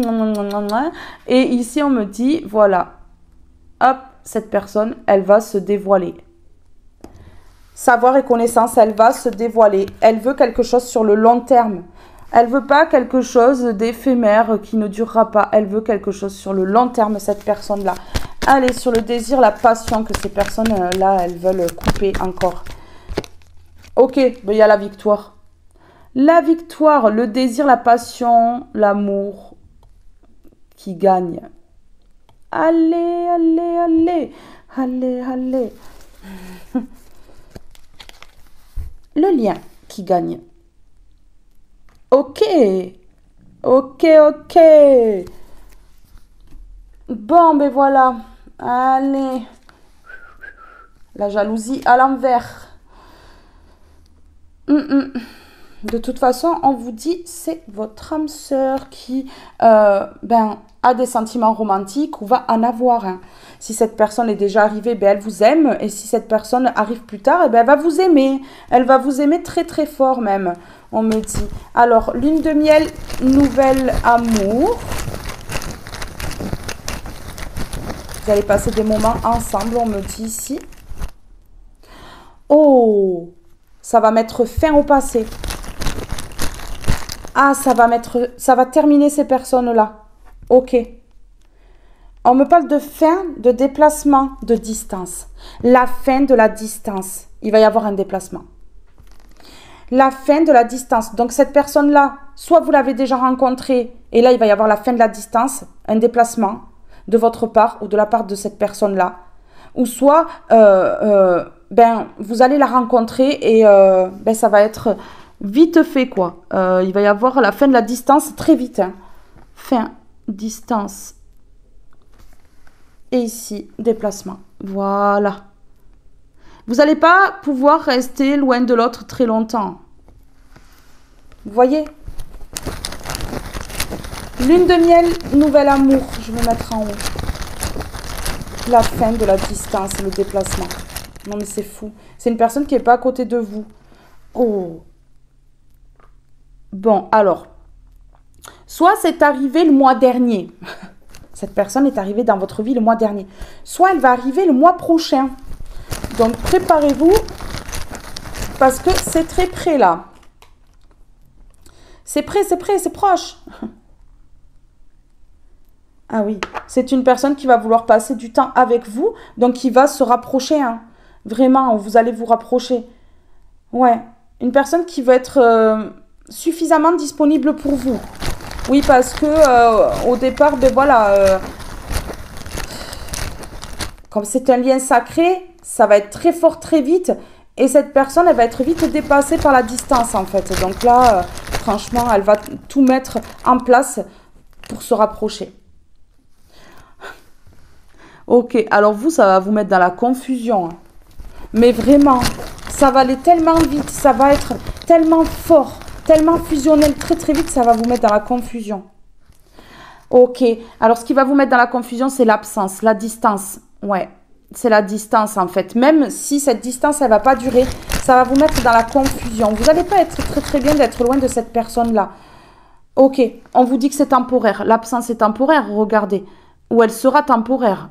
A: Et ici, on me dit, voilà. Hop, cette personne, elle va se dévoiler. Savoir et connaissance, elle va se dévoiler. Elle veut quelque chose sur le long terme. Elle veut pas quelque chose d'éphémère qui ne durera pas. Elle veut quelque chose sur le long terme, cette personne-là. Allez, sur le désir, la passion que ces personnes-là, elles veulent couper encore. Ok, ben, il y a la victoire. La victoire, le désir, la passion, l'amour qui gagne. Allez, allez, allez. Allez, allez. Le lien qui gagne. Ok. Ok, ok. Bon, ben voilà. Allez. La jalousie à l'envers. De toute façon, on vous dit, c'est votre âme sœur qui a des sentiments romantiques ou va en avoir. Hein. Si cette personne est déjà arrivée, ben, elle vous aime. Et si cette personne arrive plus tard, eh ben, elle va vous aimer. Elle va vous aimer très très fort même, on me dit. Alors, lune de miel, nouvel amour. Vous allez passer des moments ensemble, on me dit ici. Oh, ça va mettre fin au passé. Ah, ça va terminer ces personnes-là. Ok. On me parle de fin de déplacement de distance. La fin de la distance. Il va y avoir un déplacement. La fin de la distance. Donc cette personne-là, soit vous l'avez déjà rencontrée et là il va y avoir la fin de la distance, un déplacement de votre part ou de la part de cette personne-là. Ou soit vous allez la rencontrer et ça va être vite fait quoi. Il va y avoir la fin de la distance très vite. Hein. Fin, distance. Et ici, déplacement. Voilà. Vous n'allez pas pouvoir rester loin de l'autre très longtemps. Vous voyez? Lune de miel, nouvel amour. Je vais mettre en haut. La fin de la distance, le déplacement. Non mais c'est fou. C'est une personne qui n'est pas à côté de vous. Oh. Bon, alors. Soit c'est arrivé le mois dernier. Cette personne est arrivée dans votre vie le mois dernier. Soit elle va arriver le mois prochain. Donc, préparez-vous parce que c'est très près là. C'est près, c'est proche. Ah oui, c'est une personne qui va vouloir passer du temps avec vous, donc qui va se rapprocher. Hein. Vraiment, vous allez vous rapprocher. Ouais, une personne qui va être suffisamment disponible pour vous. Oui, parce que au départ, comme c'est un lien sacré, ça va être très fort, très vite. Et cette personne, elle va être vite dépassée par la distance, en fait. Donc là, franchement, elle va tout mettre en place pour se rapprocher. Ok, alors vous, ça va vous mettre dans la confusion. Hein. Mais vraiment, ça va aller tellement vite, ça va être tellement fort, tellement fusionnel, très très vite, ça va vous mettre dans la confusion. Ok, alors ce qui va vous mettre dans la confusion, c'est l'absence, la distance. Ouais, c'est la distance en fait. Même si cette distance, elle va pas durer, ça va vous mettre dans la confusion. Vous n'allez pas être très très bien d'être loin de cette personne-là. Ok, on vous dit que c'est temporaire. L'absence est temporaire, regardez. Ou elle sera temporaire.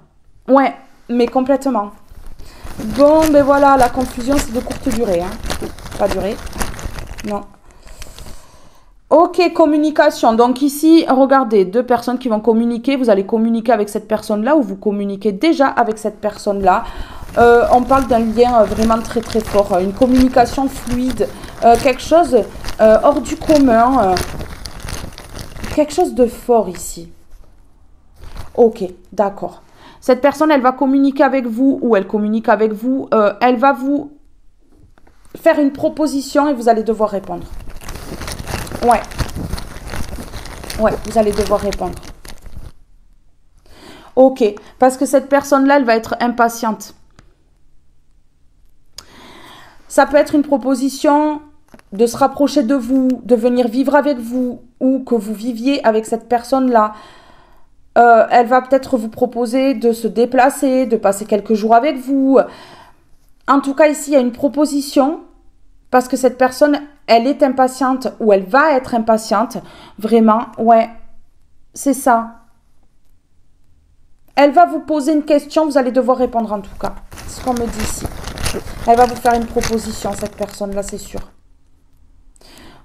A: Ouais, mais complètement. Bon, ben voilà, la confusion, c'est de courte durée. Hein. Pas durée. Non. Ok, communication. Donc ici, regardez, deux personnes qui vont communiquer. Vous allez communiquer avec cette personne-là ou vous communiquez déjà avec cette personne-là. On parle d'un lien vraiment très très fort. Une communication fluide. Quelque chose hors du commun. Quelque chose de fort ici. Ok, d'accord. Cette personne, elle va communiquer avec vous ou elle communique avec vous. Elle va vous faire une proposition et vous allez devoir répondre. Ouais. Ouais, vous allez devoir répondre. Ok, parce que cette personne-là, elle va être impatiente. Ça peut être une proposition de se rapprocher de vous, de venir vivre avec vous ou que vous viviez avec cette personne-là. Elle va peut-être vous proposer de se déplacer, de passer quelques jours avec vous. En tout cas, ici, il y a une proposition parce que cette personne, elle est impatiente ou elle va être impatiente. Vraiment, ouais, c'est ça. Elle va vous poser une question, vous allez devoir répondre en tout cas. C'est ce qu'on me dit ici. Elle va vous faire une proposition, cette personne-là, c'est sûr.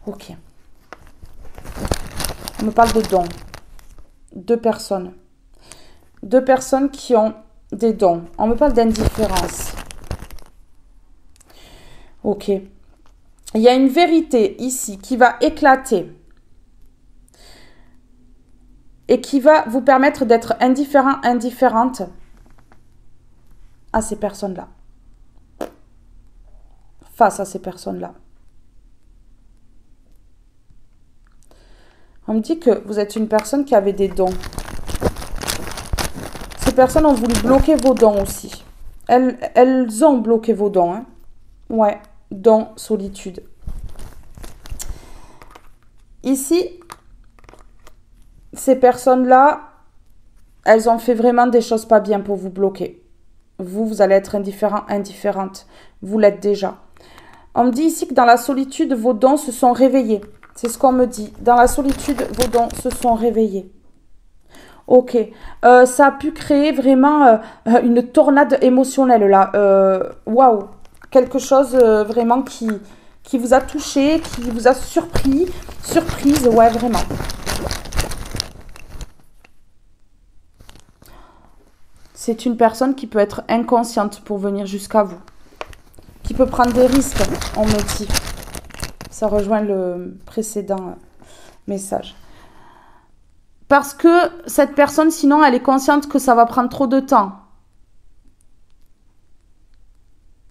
A: Ok. On me parle de dons. Deux personnes. Deux personnes qui ont des dons. On me parle d'indifférence. Ok. Il y a une vérité ici qui va éclater et qui va vous permettre d'être indifférent, indifférente à ces personnes-là. Face à ces personnes-là. On me dit que vous êtes une personne qui avait des dons. Ces personnes ont voulu bloquer vos dons aussi. Elles ont bloqué vos dons. Hein. Ouais, dons, solitude. Ici, ces personnes-là, elles ont fait vraiment des choses pas bien pour vous bloquer. Vous allez être indifférente. Vous l'êtes déjà. On me dit ici que dans la solitude, vos dons se sont réveillés. C'est ce qu'on me dit. Dans la solitude, vos dons se sont réveillés. Ok. Ça a pu créer vraiment une tornade émotionnelle là. Waouh. Quelque chose vraiment qui vous a touché, qui vous a surpris. Surprise, ouais, vraiment. C'est une personne qui peut être inconsciente pour venir jusqu'à vous. Qui peut prendre des risques, on me dit. Ça rejoint le précédent message. Parce que cette personne, sinon, elle est consciente que ça va prendre trop de temps.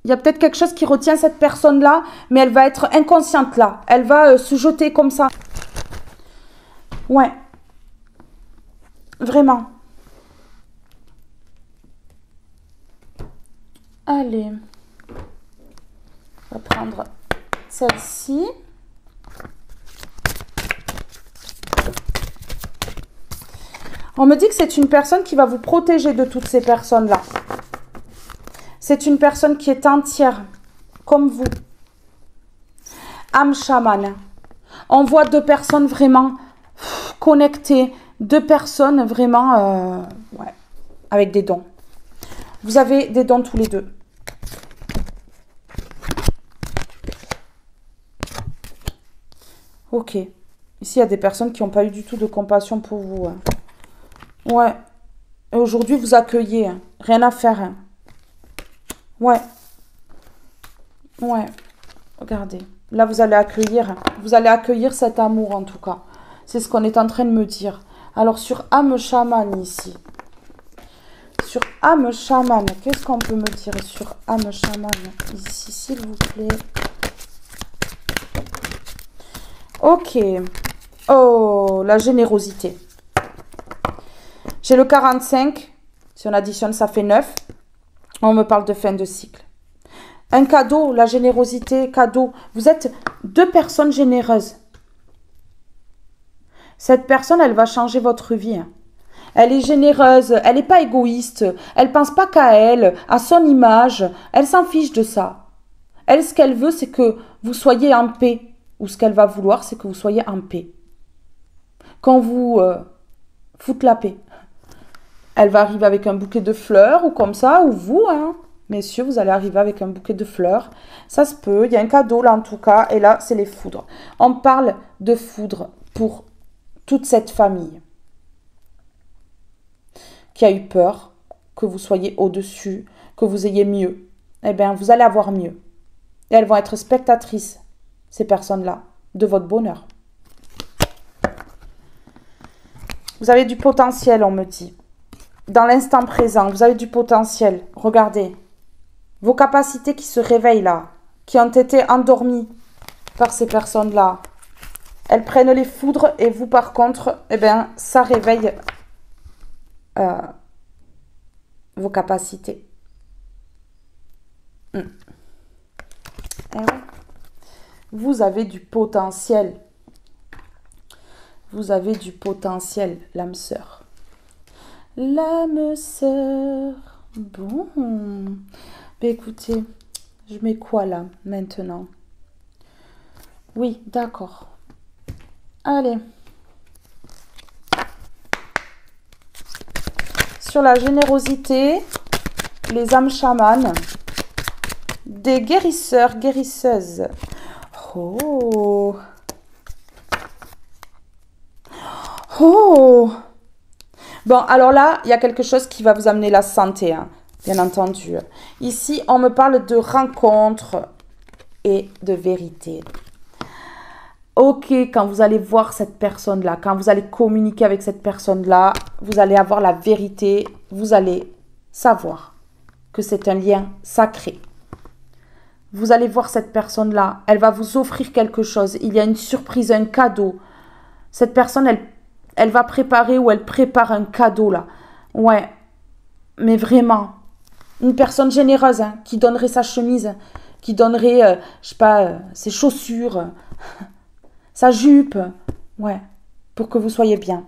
A: Il y a peut-être quelque chose qui retient cette personne-là, mais elle va être inconsciente là. Elle va se jeter comme ça. Ouais. Vraiment. Allez. On va prendre celle-ci. On me dit que c'est une personne qui va vous protéger de toutes ces personnes-là. C'est une personne qui est entière, comme vous. Âme chamane. On voit deux personnes vraiment connectées. Deux personnes vraiment ouais, avec des dons. Vous avez des dons tous les deux. Ok. Ici, il y a des personnes qui n'ont pas eu du tout de compassion pour vous. Hein. Ouais. Et aujourd'hui, vous accueillez. Hein. Rien à faire. Hein. Ouais. Ouais. Regardez. Là, vous allez accueillir. Hein. Vous allez accueillir cet amour, en tout cas. C'est ce qu'on est en train de me dire. Alors, sur âme chamane, ici. Sur âme chamane, qu'est-ce qu'on peut me dire sur âme chamane? Ici, s'il vous plaît. Ok. Oh, la générosité. J'ai le 45. Si on additionne, ça fait 9. On me parle de fin de cycle. Un cadeau, la générosité, cadeau. Vous êtes deux personnes généreuses. Cette personne, elle va changer votre vie. Elle est généreuse, elle n'est pas égoïste. Elle ne pense pas qu'à elle, à son image. Elle s'en fiche de ça. Elle, ce qu'elle veut, c'est que vous soyez en paix. Ou ce qu'elle va vouloir, c'est que vous soyez en paix. Quand vous foutez la paix. Elle va arriver avec un bouquet de fleurs ou comme ça, ou vous, hein. Messieurs, vous allez arriver avec un bouquet de fleurs. Ça se peut, il y a un cadeau là en tout cas. Et là, c'est les foudres. On parle de foudre pour toute cette famille qui a eu peur que vous soyez au-dessus, que vous ayez mieux. Eh bien, vous allez avoir mieux. Et elles vont être spectatrices, ces personnes-là, de votre bonheur. Vous avez du potentiel, on me dit. Dans l'instant présent, vous avez du potentiel. Regardez. Vos capacités qui se réveillent là, qui ont été endormies par ces personnes-là. Elles prennent les foudres et vous, par contre, eh bien, ça réveille vos capacités. Eh ouais. Vous avez du potentiel. Vous avez du potentiel, l'âme sœur. L'âme sœur. Bon. Ben écoutez, je mets quoi là, maintenant? Oui, d'accord. Allez. Sur la générosité, les âmes chamanes, des guérisseurs, guérisseuses. Oh. Oh. Bon, alors là, il y a quelque chose qui va vous amener la santé, hein, bien entendu. Ici, on me parle de rencontre et de vérité. Ok, quand vous allez voir cette personne-là, quand vous allez communiquer avec cette personne-là, vous allez avoir la vérité, vous allez savoir que c'est un lien sacré. Vous allez voir cette personne-là, elle va vous offrir quelque chose, il y a une surprise, un cadeau. Cette personne, elle va préparer ou elle prépare un cadeau là. Ouais, mais vraiment, une personne généreuse hein, qui donnerait sa chemise, qui donnerait, je sais pas, ses chaussures, sa jupe, Ouais, pour que vous soyez bien.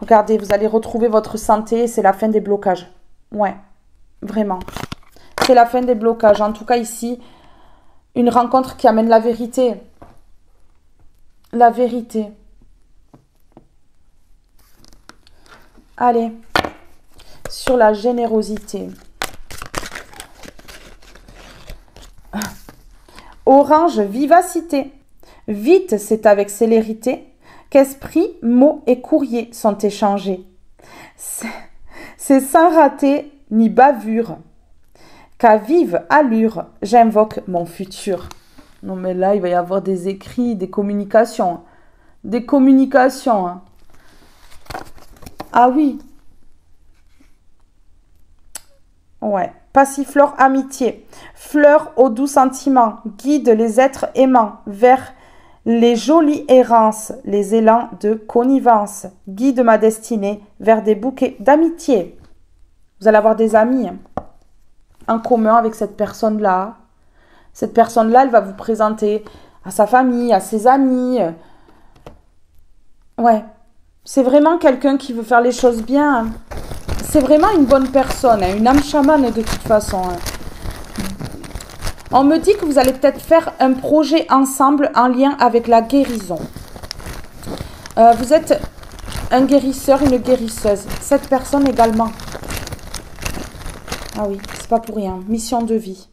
A: Regardez, vous allez retrouver votre santé et c'est la fin des blocages. Ouais, vraiment. C'est la fin des blocages. En tout cas ici, une rencontre qui amène la vérité. La vérité. Allez, sur la générosité. Orange, vivacité. Vite, c'est avec célérité qu'esprit, mots et courriers sont échangés. C'est sans rater ni bavure qu'à vive allure, j'invoque mon futur. Non mais là, il va y avoir des écrits, des communications. Des communications. Hein. Ah oui. Ouais. Passiflore amitié. Fleur aux doux sentiments. Guide les êtres aimants vers les jolies errances, les élans de connivence. Guide ma destinée vers des bouquets d'amitié. Vous allez avoir des amis en commun avec cette personne-là. Cette personne-là, elle va vous présenter à sa famille, à ses amis. Ouais. C'est vraiment quelqu'un qui veut faire les choses bien. C'est vraiment une bonne personne, une âme chamane de toute façon. On me dit que vous allez peut-être faire un projet ensemble en lien avec la guérison. Vous êtes un guérisseur, une guérisseuse. Cette personne également. Ah oui, c'est pas pour rien. Mission de vie.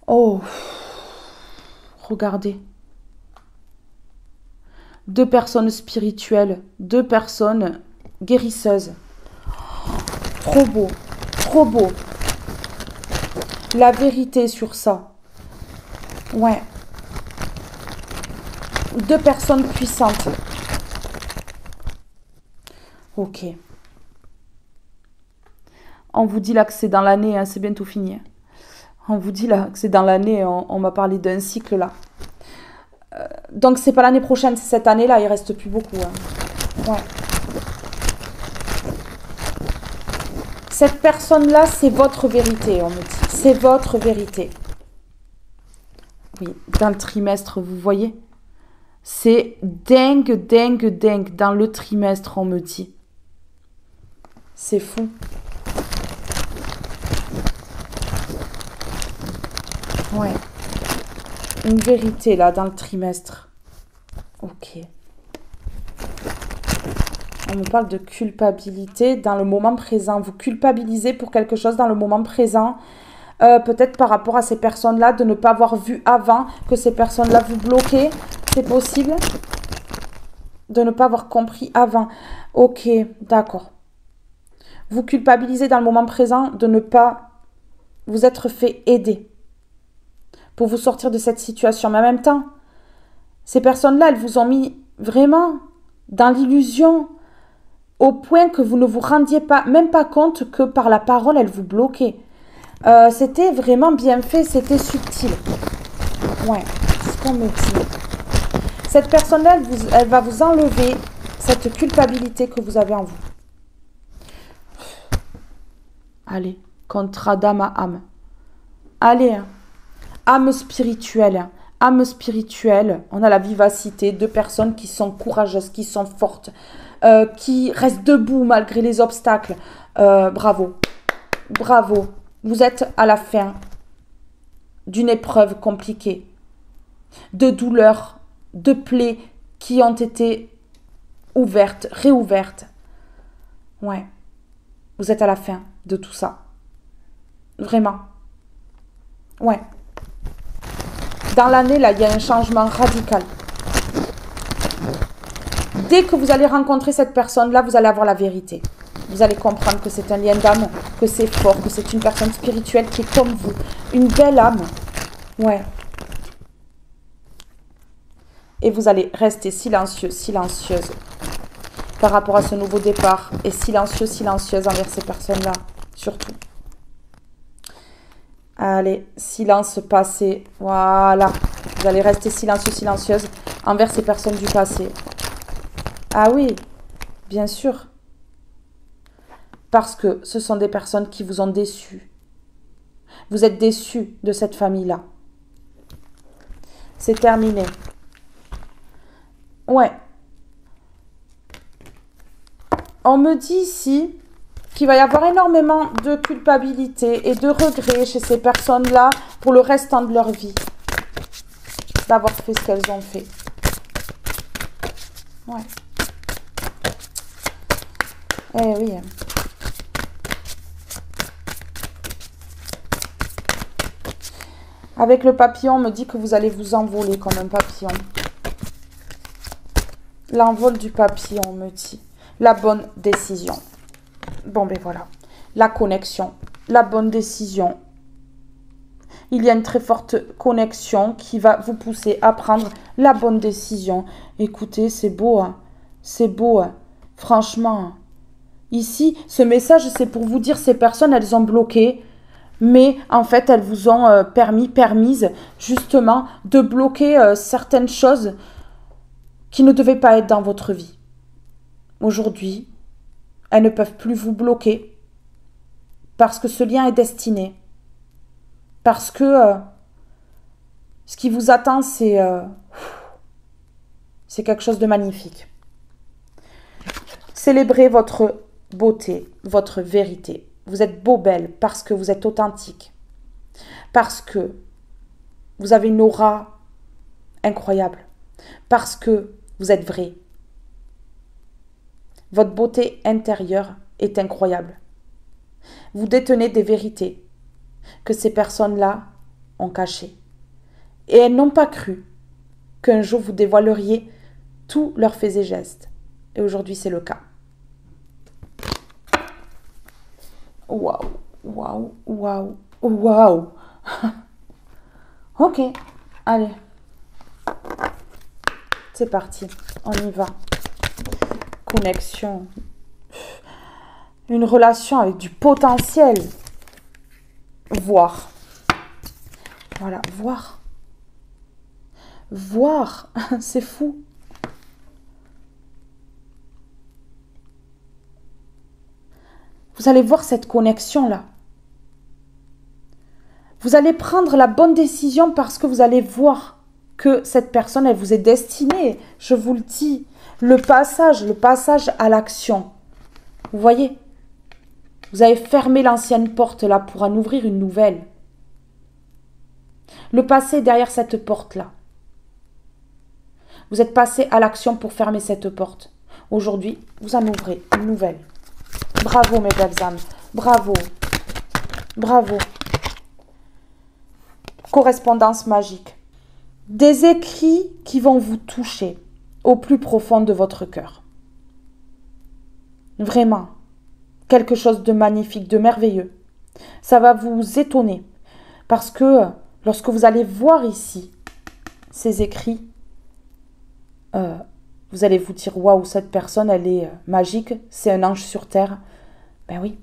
A: Oh. Regardez. 2 personnes spirituelles. 2 personnes guérisseuses. Trop beau. Trop beau. La vérité sur ça. Ouais. 2 personnes puissantes. Ok. On vous dit là que c'est dans l'année, hein, c'est bientôt fini. On vous dit là que c'est dans l'année, on m'a parlé d'un cycle là. Donc c'est pas l'année prochaine, c'est cette année-là, il reste plus beaucoup. Hein. Ouais. Cette personne-là, c'est votre vérité, on me dit. C'est votre vérité. Oui, dans le trimestre, vous voyez. C'est dingue, dingue, dingue. Dans le trimestre, on me dit. C'est fou. Ouais. Une vérité, là, dans le trimestre. Ok. On me parle de culpabilité dans le moment présent. Vous culpabilisez pour quelque chose dans le moment présent. Peut-être par rapport à ces personnes-là, de ne pas avoir vu avant que ces personnes-là vous bloquaient. C'est possible de ne pas avoir compris avant. Ok, d'accord. Vous culpabilisez dans le moment présent de ne pas vous être fait aider pour vous sortir de cette situation. Mais en même temps, ces personnes-là, elles vous ont mis vraiment dans l'illusion au point que vous ne vous rendiez même pas compte que par la parole, elles vous bloquaient. C'était vraiment bien fait, c'était subtil. Ouais, c'est ce qu'on me dit. Cette personne-là, elle va vous enlever cette culpabilité que vous avez en vous. Allez, contrat d'âme à âme. Allez, hein. Âme spirituelle. Hein. Âme spirituelle, on a la vivacité, 2 personnes qui sont courageuses, qui sont fortes, qui restent debout malgré les obstacles. Bravo, bravo. Vous êtes à la fin d'une épreuve compliquée, de douleurs, de plaies qui ont été ouvertes, réouvertes. Ouais, vous êtes à la fin de tout ça. Vraiment. Ouais. Dans l'année, là, il y a un changement radical. Dès que vous allez rencontrer cette personne-là, vous allez avoir la vérité. Vous allez comprendre que c'est un lien d'âme, que c'est fort, que c'est une personne spirituelle qui est comme vous. Une belle âme. Ouais. Et vous allez rester silencieux, silencieuse par rapport à ce nouveau départ. Et silencieux, silencieuse envers ces personnes-là. Surtout. Allez, silence passé. Voilà. Vous allez rester silencieux, silencieuse envers ces personnes du passé. Ah oui, bien sûr. Parce que ce sont des personnes qui vous ont déçu. Vous êtes déçu de cette famille-là. C'est terminé. Ouais. On me dit ici qu'il va y avoir énormément de culpabilité et de regrets chez ces personnes-là pour le restant de leur vie. D'avoir fait ce qu'elles ont fait. Ouais. Eh oui. Avec le papillon, on me dit que vous allez vous envoler comme un papillon. L'envol du papillon, on me dit. La bonne décision. Bon, ben voilà. La connexion. La bonne décision. Il y a une très forte connexion qui va vous pousser à prendre la bonne décision. Écoutez, c'est beau, hein. C'est beau, hein. Franchement. Ici, ce message, c'est pour vous dire, ces personnes, elles ont bloqué. Mais en fait, elles vous ont permise justement de bloquer certaines choses qui ne devaient pas être dans votre vie. Aujourd'hui, elles ne peuvent plus vous bloquer parce que ce lien est destiné. Parce que ce qui vous attend, c'est quelque chose de magnifique. Célébrez votre beauté, votre vérité. Vous êtes beau, belle, parce que vous êtes authentique. Parce que vous avez une aura incroyable. Parce que vous êtes vrai. Votre beauté intérieure est incroyable. Vous détenez des vérités que ces personnes-là ont cachées. Et elles n'ont pas cru qu'un jour vous dévoileriez tous leurs faits et gestes. Et aujourd'hui, c'est le cas. Waouh, waouh, waouh, waouh. Ok, allez. C'est parti, on y va. Connexion. Une relation avec du potentiel. Voir. Voilà, voir. Voir, c'est fou. Vous allez voir cette connexion-là. Vous allez prendre la bonne décision parce que vous allez voir que cette personne, elle vous est destinée. Je vous le dis. Le passage à l'action. Vous voyez? Vous avez fermé l'ancienne porte là pour en ouvrir une nouvelle. Le passé est derrière cette porte-là. Vous êtes passé à l'action pour fermer cette porte. Aujourd'hui, vous en ouvrez une nouvelle. Bravo mes belles âmes. Bravo. Bravo. Correspondance magique. Des écrits qui vont vous toucher au plus profond de votre cœur. Vraiment. Quelque chose de magnifique, de merveilleux. Ça va vous étonner. Parce que lorsque vous allez voir ici ces écrits, vous allez vous dire, waouh, cette personne, elle est magique, c'est un ange sur terre. Ben oui.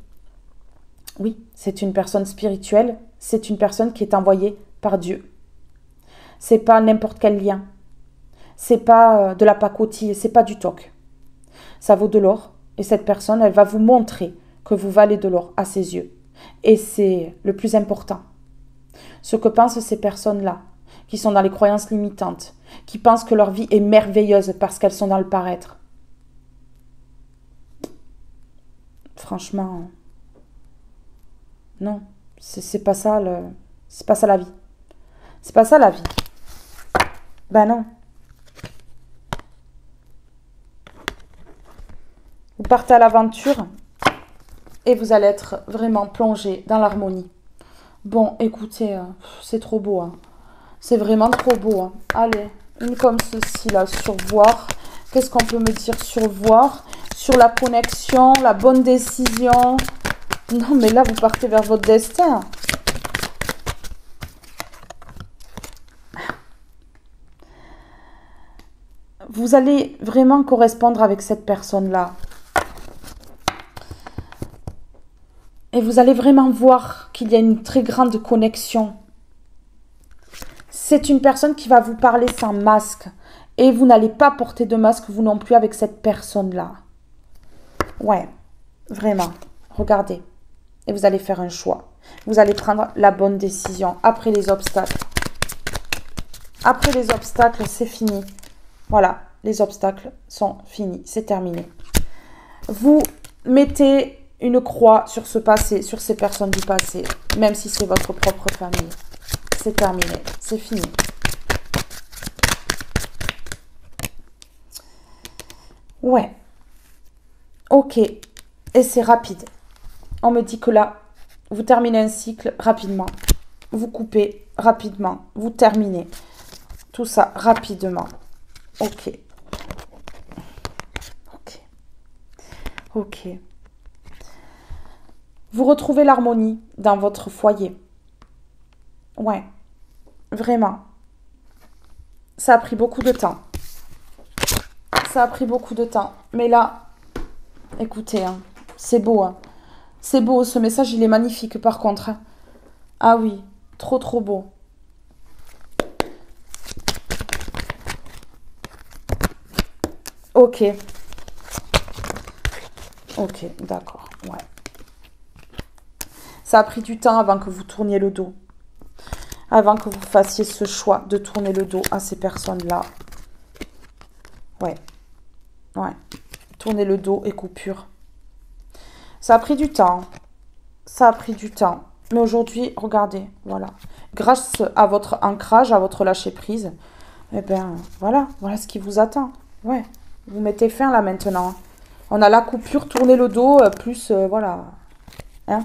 A: Oui, c'est une personne spirituelle, c'est une personne qui est envoyée par Dieu. C'est pas n'importe quel lien. C'est pas de la pacotille, c'est pas du toc. Ça vaut de l'or. Et cette personne, elle va vous montrer que vous valez de l'or à ses yeux. Et c'est le plus important. Ce que pensent ces personnes-là, qui sont dans les croyances limitantes, qui pensent que leur vie est merveilleuse parce qu'elles sont dans le paraître. Franchement, non, c'est pas ça c'est pas ça la vie. C'est pas ça la vie. Ben non. Vous partez à l'aventure et vous allez être vraiment plongé dans l'harmonie. Bon, écoutez, c'est trop beau. Hein. C'est vraiment trop beau. Hein. Allez, une comme ceci là, sur voir. Qu'est-ce qu'on peut me dire sur voir? Sur la connexion, la bonne décision. Non, mais là, vous partez vers votre destin. Vous allez vraiment correspondre avec cette personne-là. Et vous allez vraiment voir qu'il y a une très grande connexion. C'est une personne qui va vous parler sans masque. Et vous n'allez pas porter de masque, vous non plus, avec cette personne-là. Ouais, vraiment. Regardez. Et vous allez faire un choix. Vous allez prendre la bonne décision après les obstacles. Après les obstacles, c'est fini. Voilà, les obstacles sont finis, c'est terminé. Vous mettez une croix sur ce passé, sur ces personnes du passé, même si c'est votre propre famille. C'est terminé, c'est fini. Ouais. Ok. Et c'est rapide. On me dit que là, vous terminez un cycle rapidement. Vous coupez rapidement. Vous terminez. Tout ça rapidement. Ok. Ok. Ok. Vous retrouvez l'harmonie dans votre foyer. Ouais. Vraiment. Ça a pris beaucoup de temps. Ça a pris beaucoup de temps. Mais là, écoutez, hein, c'est beau. Hein. C'est beau. Ce message, il est magnifique par contre. Hein. Ah oui. Trop, trop beau. Ok. Ok, d'accord. Ouais. Ça a pris du temps avant que vous tourniez le dos. Avant que vous fassiez ce choix de tourner le dos à ces personnes-là. Ouais. Ouais. Tourner le dos et coupure. Ça a pris du temps. Ça a pris du temps. Mais aujourd'hui, regardez, voilà. Grâce à votre ancrage, à votre lâcher-prise, eh bien, voilà. Voilà ce qui vous attend. Ouais. Vous mettez fin là maintenant. On a la coupure, tourner le dos, plus, voilà. Hein?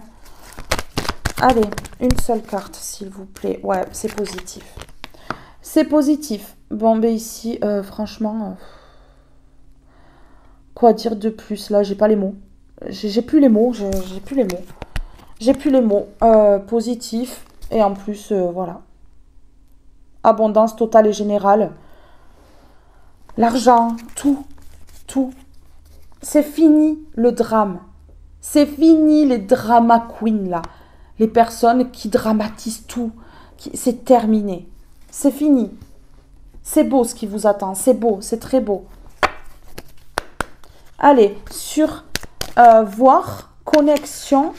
A: Allez, une seule carte, s'il vous plaît. Ouais, c'est positif. C'est positif. Bon, ben ici, franchement, quoi dire de plus? Là, j'ai pas les mots. J'ai plus les mots. J'ai plus les mots. J'ai plus les mots. Positif. Et en plus, voilà. Abondance totale et générale. L'argent, tout. Tout. C'est fini le drame. C'est fini les drama queens, là. Les personnes qui dramatisent tout. C'est terminé. C'est fini. C'est beau ce qui vous attend. C'est beau. C'est très beau. Allez, sur voir, connexion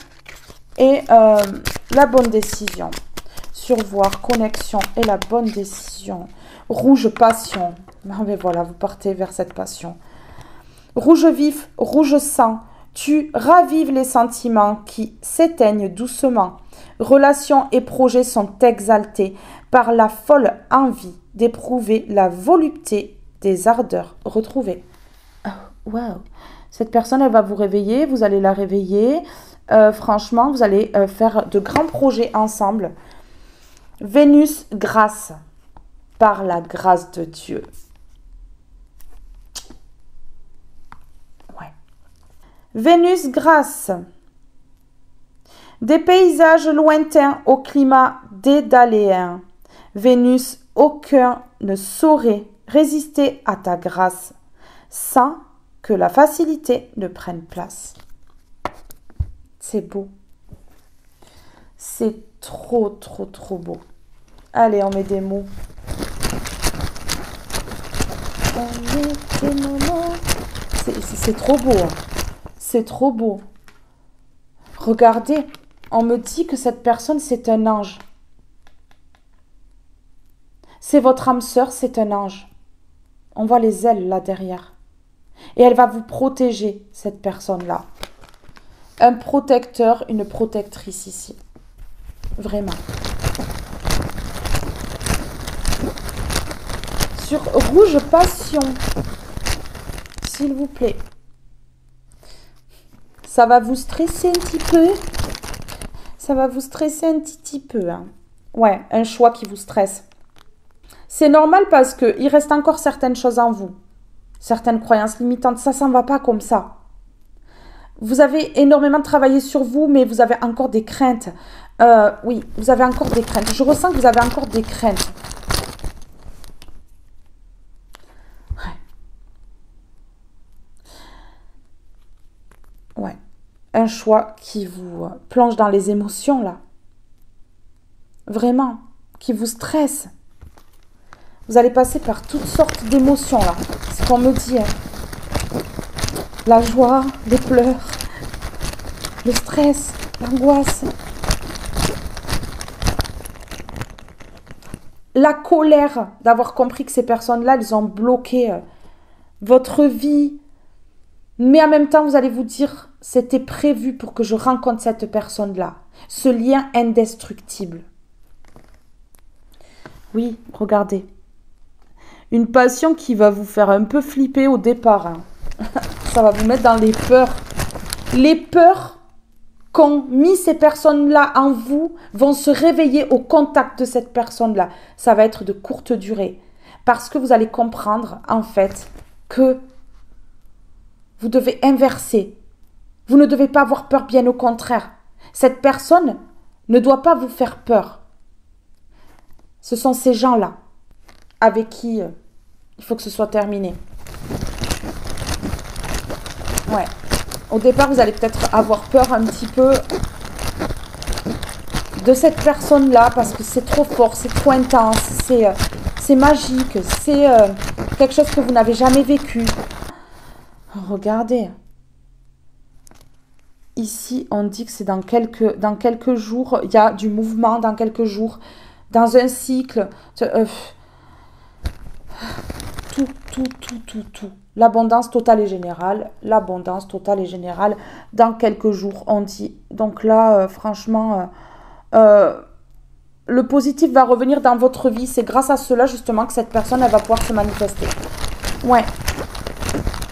A: et la bonne décision. Sur voir, connexion et la bonne décision. Rouge, passion. Ah, mais voilà, vous partez vers cette passion. Rouge vif, rouge sang. Tu ravives les sentiments qui s'éteignent doucement. Relations et projets sont exaltés par la folle envie d'éprouver la volupté des ardeurs retrouvées. Oh, wow. Cette personne, elle va vous réveiller, vous allez la réveiller. Franchement, vous allez faire de grands projets ensemble. Vénus, grâce. Par la grâce de Dieu. Vénus, grâce. Des paysages lointains au climat dédaléen. Vénus, aucun ne saurait résister à ta grâce sans que la facilité ne prenne place. C'est beau. C'est trop, trop, trop beau. Allez, on met des mots. C'est trop beau. Hein. C'est trop beau. Regardez, on me dit que cette personne, c'est un ange. C'est votre âme sœur, c'est un ange. On voit les ailes là derrière. Et elle va vous protéger, cette personne-là. Un protecteur, une protectrice ici. Vraiment. Sur rouge passion, s'il vous plaît. Ça va vous stresser un petit peu. Ça va vous stresser un petit peu. Hein. Ouais, un choix qui vous stresse. C'est normal parce qu'il reste encore certaines choses en vous. Certaines croyances limitantes. Ça s'en va pas comme ça. Vous avez énormément travaillé sur vous, mais vous avez encore des craintes. Oui, vous avez encore des craintes. Je ressens que vous avez encore des craintes. Ouais. Un choix qui vous plonge dans les émotions, là. Vraiment. Qui vous stresse. Vous allez passer par toutes sortes d'émotions, là. C'est ce qu'on me dit. Hein. La joie, les pleurs, le stress, l'angoisse. la colère d'avoir compris que ces personnes-là, elles ont bloqué votre vie. Mais en même temps, vous allez vous dire, c'était prévu pour que je rencontre cette personne-là. Ce lien indestructible. Oui, regardez. Une passion qui va vous faire un peu flipper au départ. Hein. Ça va vous mettre dans les peurs. Les peurs qu'ont mis ces personnes-là en vous vont se réveiller au contact de cette personne-là. Ça va être de courte durée. Parce que vous allez comprendre, en fait, que vous devez inverser. Vous ne devez pas avoir peur, bien au contraire. Cette personne ne doit pas vous faire peur. Ce sont ces gens-là avec qui il faut que ce soit terminé. Ouais. Au départ, vous allez peut-être avoir peur un petit peu de cette personne-là parce que c'est trop fort, c'est trop intense, c'est magique, c'est quelque chose que vous n'avez jamais vécu. Regardez. Ici, on dit que c'est dans quelques jours, il y a du mouvement dans quelques jours, dans un cycle. Tout. L'abondance totale et générale. L'abondance totale et générale dans quelques jours, on dit. Donc là, franchement, le positif va revenir dans votre vie. C'est grâce à cela, justement, que cette personne, elle va pouvoir se manifester. Ouais.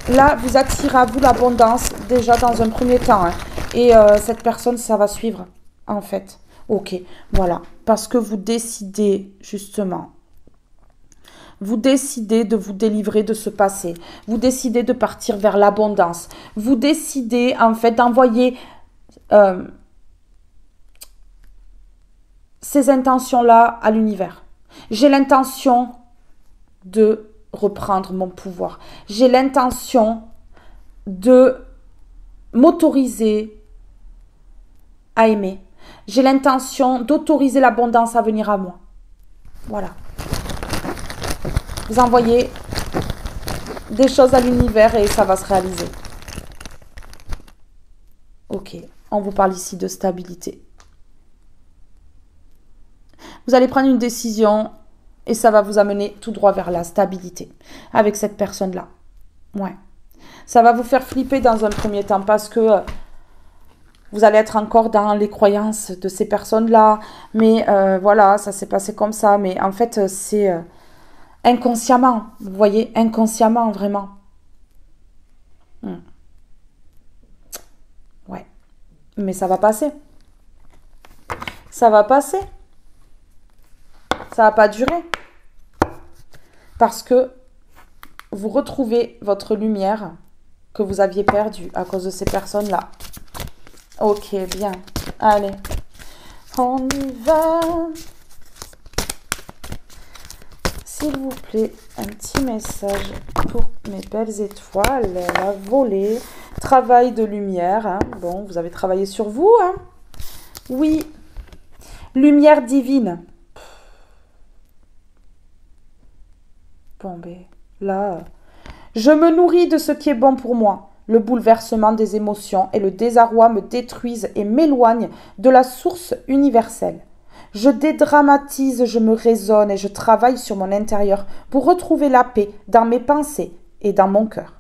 A: Là, vous attirez à vous l'abondance, déjà dans un premier temps. Hein. Et cette personne, ça va suivre, en fait. Ok, voilà. Parce que vous décidez, justement... Vous décidez de vous délivrer de ce passé. Vous décidez de partir vers l'abondance. Vous décidez, en fait, d'envoyer ces intentions-là à l'univers. J'ai l'intention de reprendre mon pouvoir. J'ai l'intention de m'autoriser à aimer. J'ai l'intention d'autoriser l'abondance à venir à moi. Voilà. Vous envoyez des choses à l'univers et ça va se réaliser. Ok, on vous parle ici de stabilité. Vous allez prendre une décision et ça va vous amener tout droit vers la stabilité avec cette personne-là. Ouais. Ça va vous faire flipper dans un premier temps parce que vous allez être encore dans les croyances de ces personnes-là. Mais voilà, ça s'est passé comme ça. Mais en fait, c'est... inconsciemment, vous voyez, inconsciemment, vraiment. Ouais. Mais ça va passer. Ça va passer. Ça va pas durer. Parce que vous retrouvez votre lumière que vous aviez perdue à cause de ces personnes-là. Ok, bien. Allez. On y va. S'il vous plaît, un petit message pour mes belles étoiles. La volée, travail de lumière. Hein. Bon, vous avez travaillé sur vous. Hein. Oui, lumière divine. Bon, ben, là, je me nourris de ce qui est bon pour moi. Le bouleversement des émotions et le désarroi me détruisent et m'éloignent de la source universelle. Je dédramatise, je me raisonne et je travaille sur mon intérieur pour retrouver la paix dans mes pensées et dans mon cœur.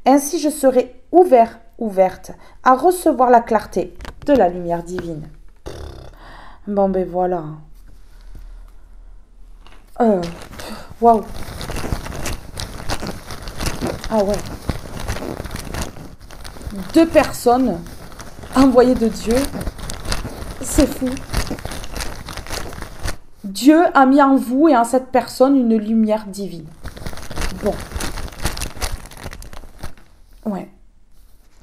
A: Ainsi, je serai ouverte à recevoir la clarté de la lumière divine. Bon, ben voilà. Waouh. Ah ouais. 2 personnes envoyées de Dieu. C'est fou. Dieu a mis en vous et en cette personne une lumière divine. Bon. Ouais.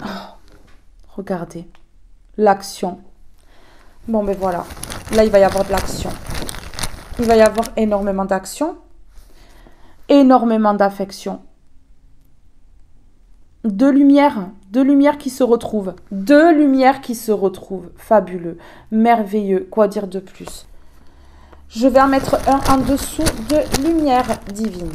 A: Oh, regardez. L'action. Bon, ben voilà. Là, il va y avoir de l'action. Il va y avoir énormément d'action. Énormément d'affection. 2 lumières qui se retrouvent. 2 lumières qui se retrouvent. Fabuleux. Merveilleux. Quoi dire de plus? Je vais en mettre un en dessous de lumière divine.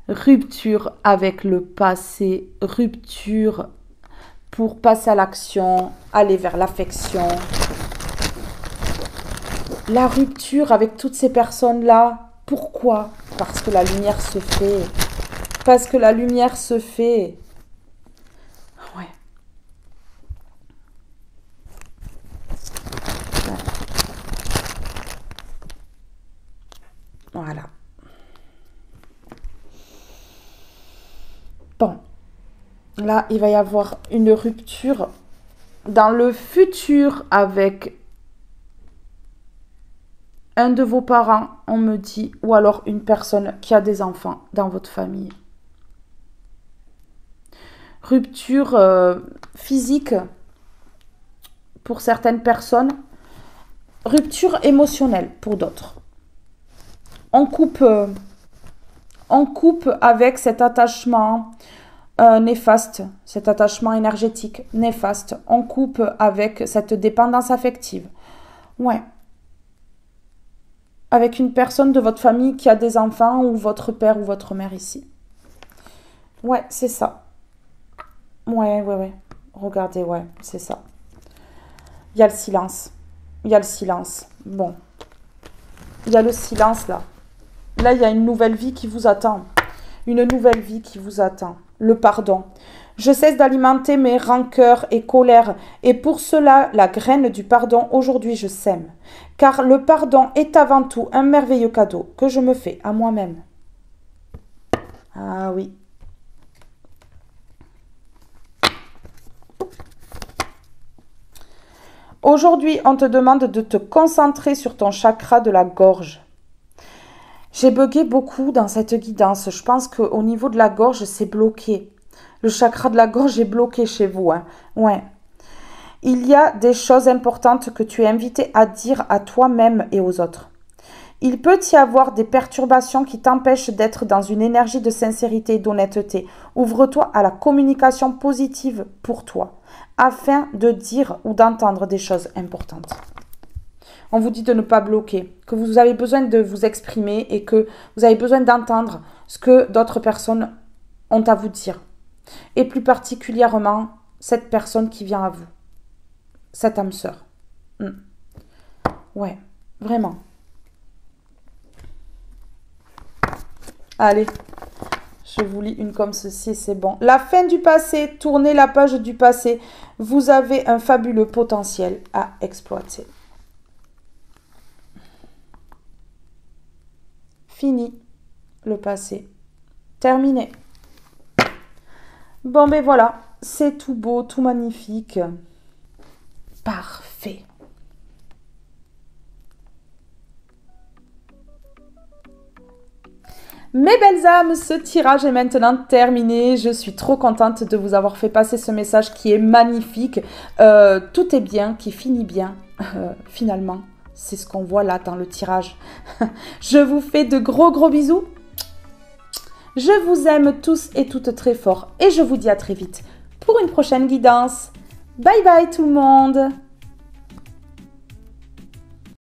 A: Rupture avec le passé. Rupture pour passer à l'action, aller vers l'affection. La rupture avec toutes ces personnes-là. Pourquoi? Parce que la lumière se fait. Parce que la lumière se fait. Ouais. Voilà. Bon. Là, il va y avoir une rupture dans le futur avec un de vos parents, on me dit, ou alors une personne qui a des enfants dans votre famille. Rupture physique pour certaines personnes, rupture émotionnelle pour d'autres. On coupe avec cet attachement néfaste, cet attachement énergétique néfaste. On coupe avec cette dépendance affective. Ouais. Avec une personne de votre famille qui a des enfants ou votre père ou votre mère ici. Ouais, c'est ça. Ouais. Regardez, ouais, c'est ça. Il y a le silence. Il y a le silence. Bon. Il y a le silence là. Là, il y a une nouvelle vie qui vous attend. Une nouvelle vie qui vous attend. Le pardon. Je cesse d'alimenter mes rancœurs et colères, et pour cela, la graine du pardon, aujourd'hui, je sème. Car le pardon est avant tout un merveilleux cadeau que je me fais à moi-même. Ah oui. Aujourd'hui, on te demande de te concentrer sur ton chakra de la gorge. J'ai bugué beaucoup dans cette guidance. Je pense qu'au niveau de la gorge, c'est bloqué. Le chakra de la gorge est bloqué chez vous. Hein. Ouais. Il y a des choses importantes que tu es invité à dire à toi-même et aux autres. Il peut y avoir des perturbations qui t'empêchent d'être dans une énergie de sincérité et d'honnêteté. Ouvre-toi à la communication positive pour toi, afin de dire ou d'entendre des choses importantes. On vous dit de ne pas bloquer, que vous avez besoin de vous exprimer et que vous avez besoin d'entendre ce que d'autres personnes ont à vous dire. Et plus particulièrement, cette personne qui vient à vous. Cette âme sœur. Ouais, vraiment. Allez, je vous lis une comme ceci, c'est bon. La fin du passé, tournez la page du passé. Vous avez un fabuleux potentiel à exploiter. Fini le passé. Terminé. Bon, ben voilà, c'est tout beau, tout magnifique. Parfait. Mes belles âmes, ce tirage est maintenant terminé. Je suis trop contente de vous avoir fait passer ce message qui est magnifique. Tout est bien, qui finit bien, finalement. C'est ce qu'on voit là dans le tirage. Je vous fais de gros bisous. Je vous aime tous et toutes très fort et je vous dis à très vite pour une prochaine guidance. Bye bye tout le monde!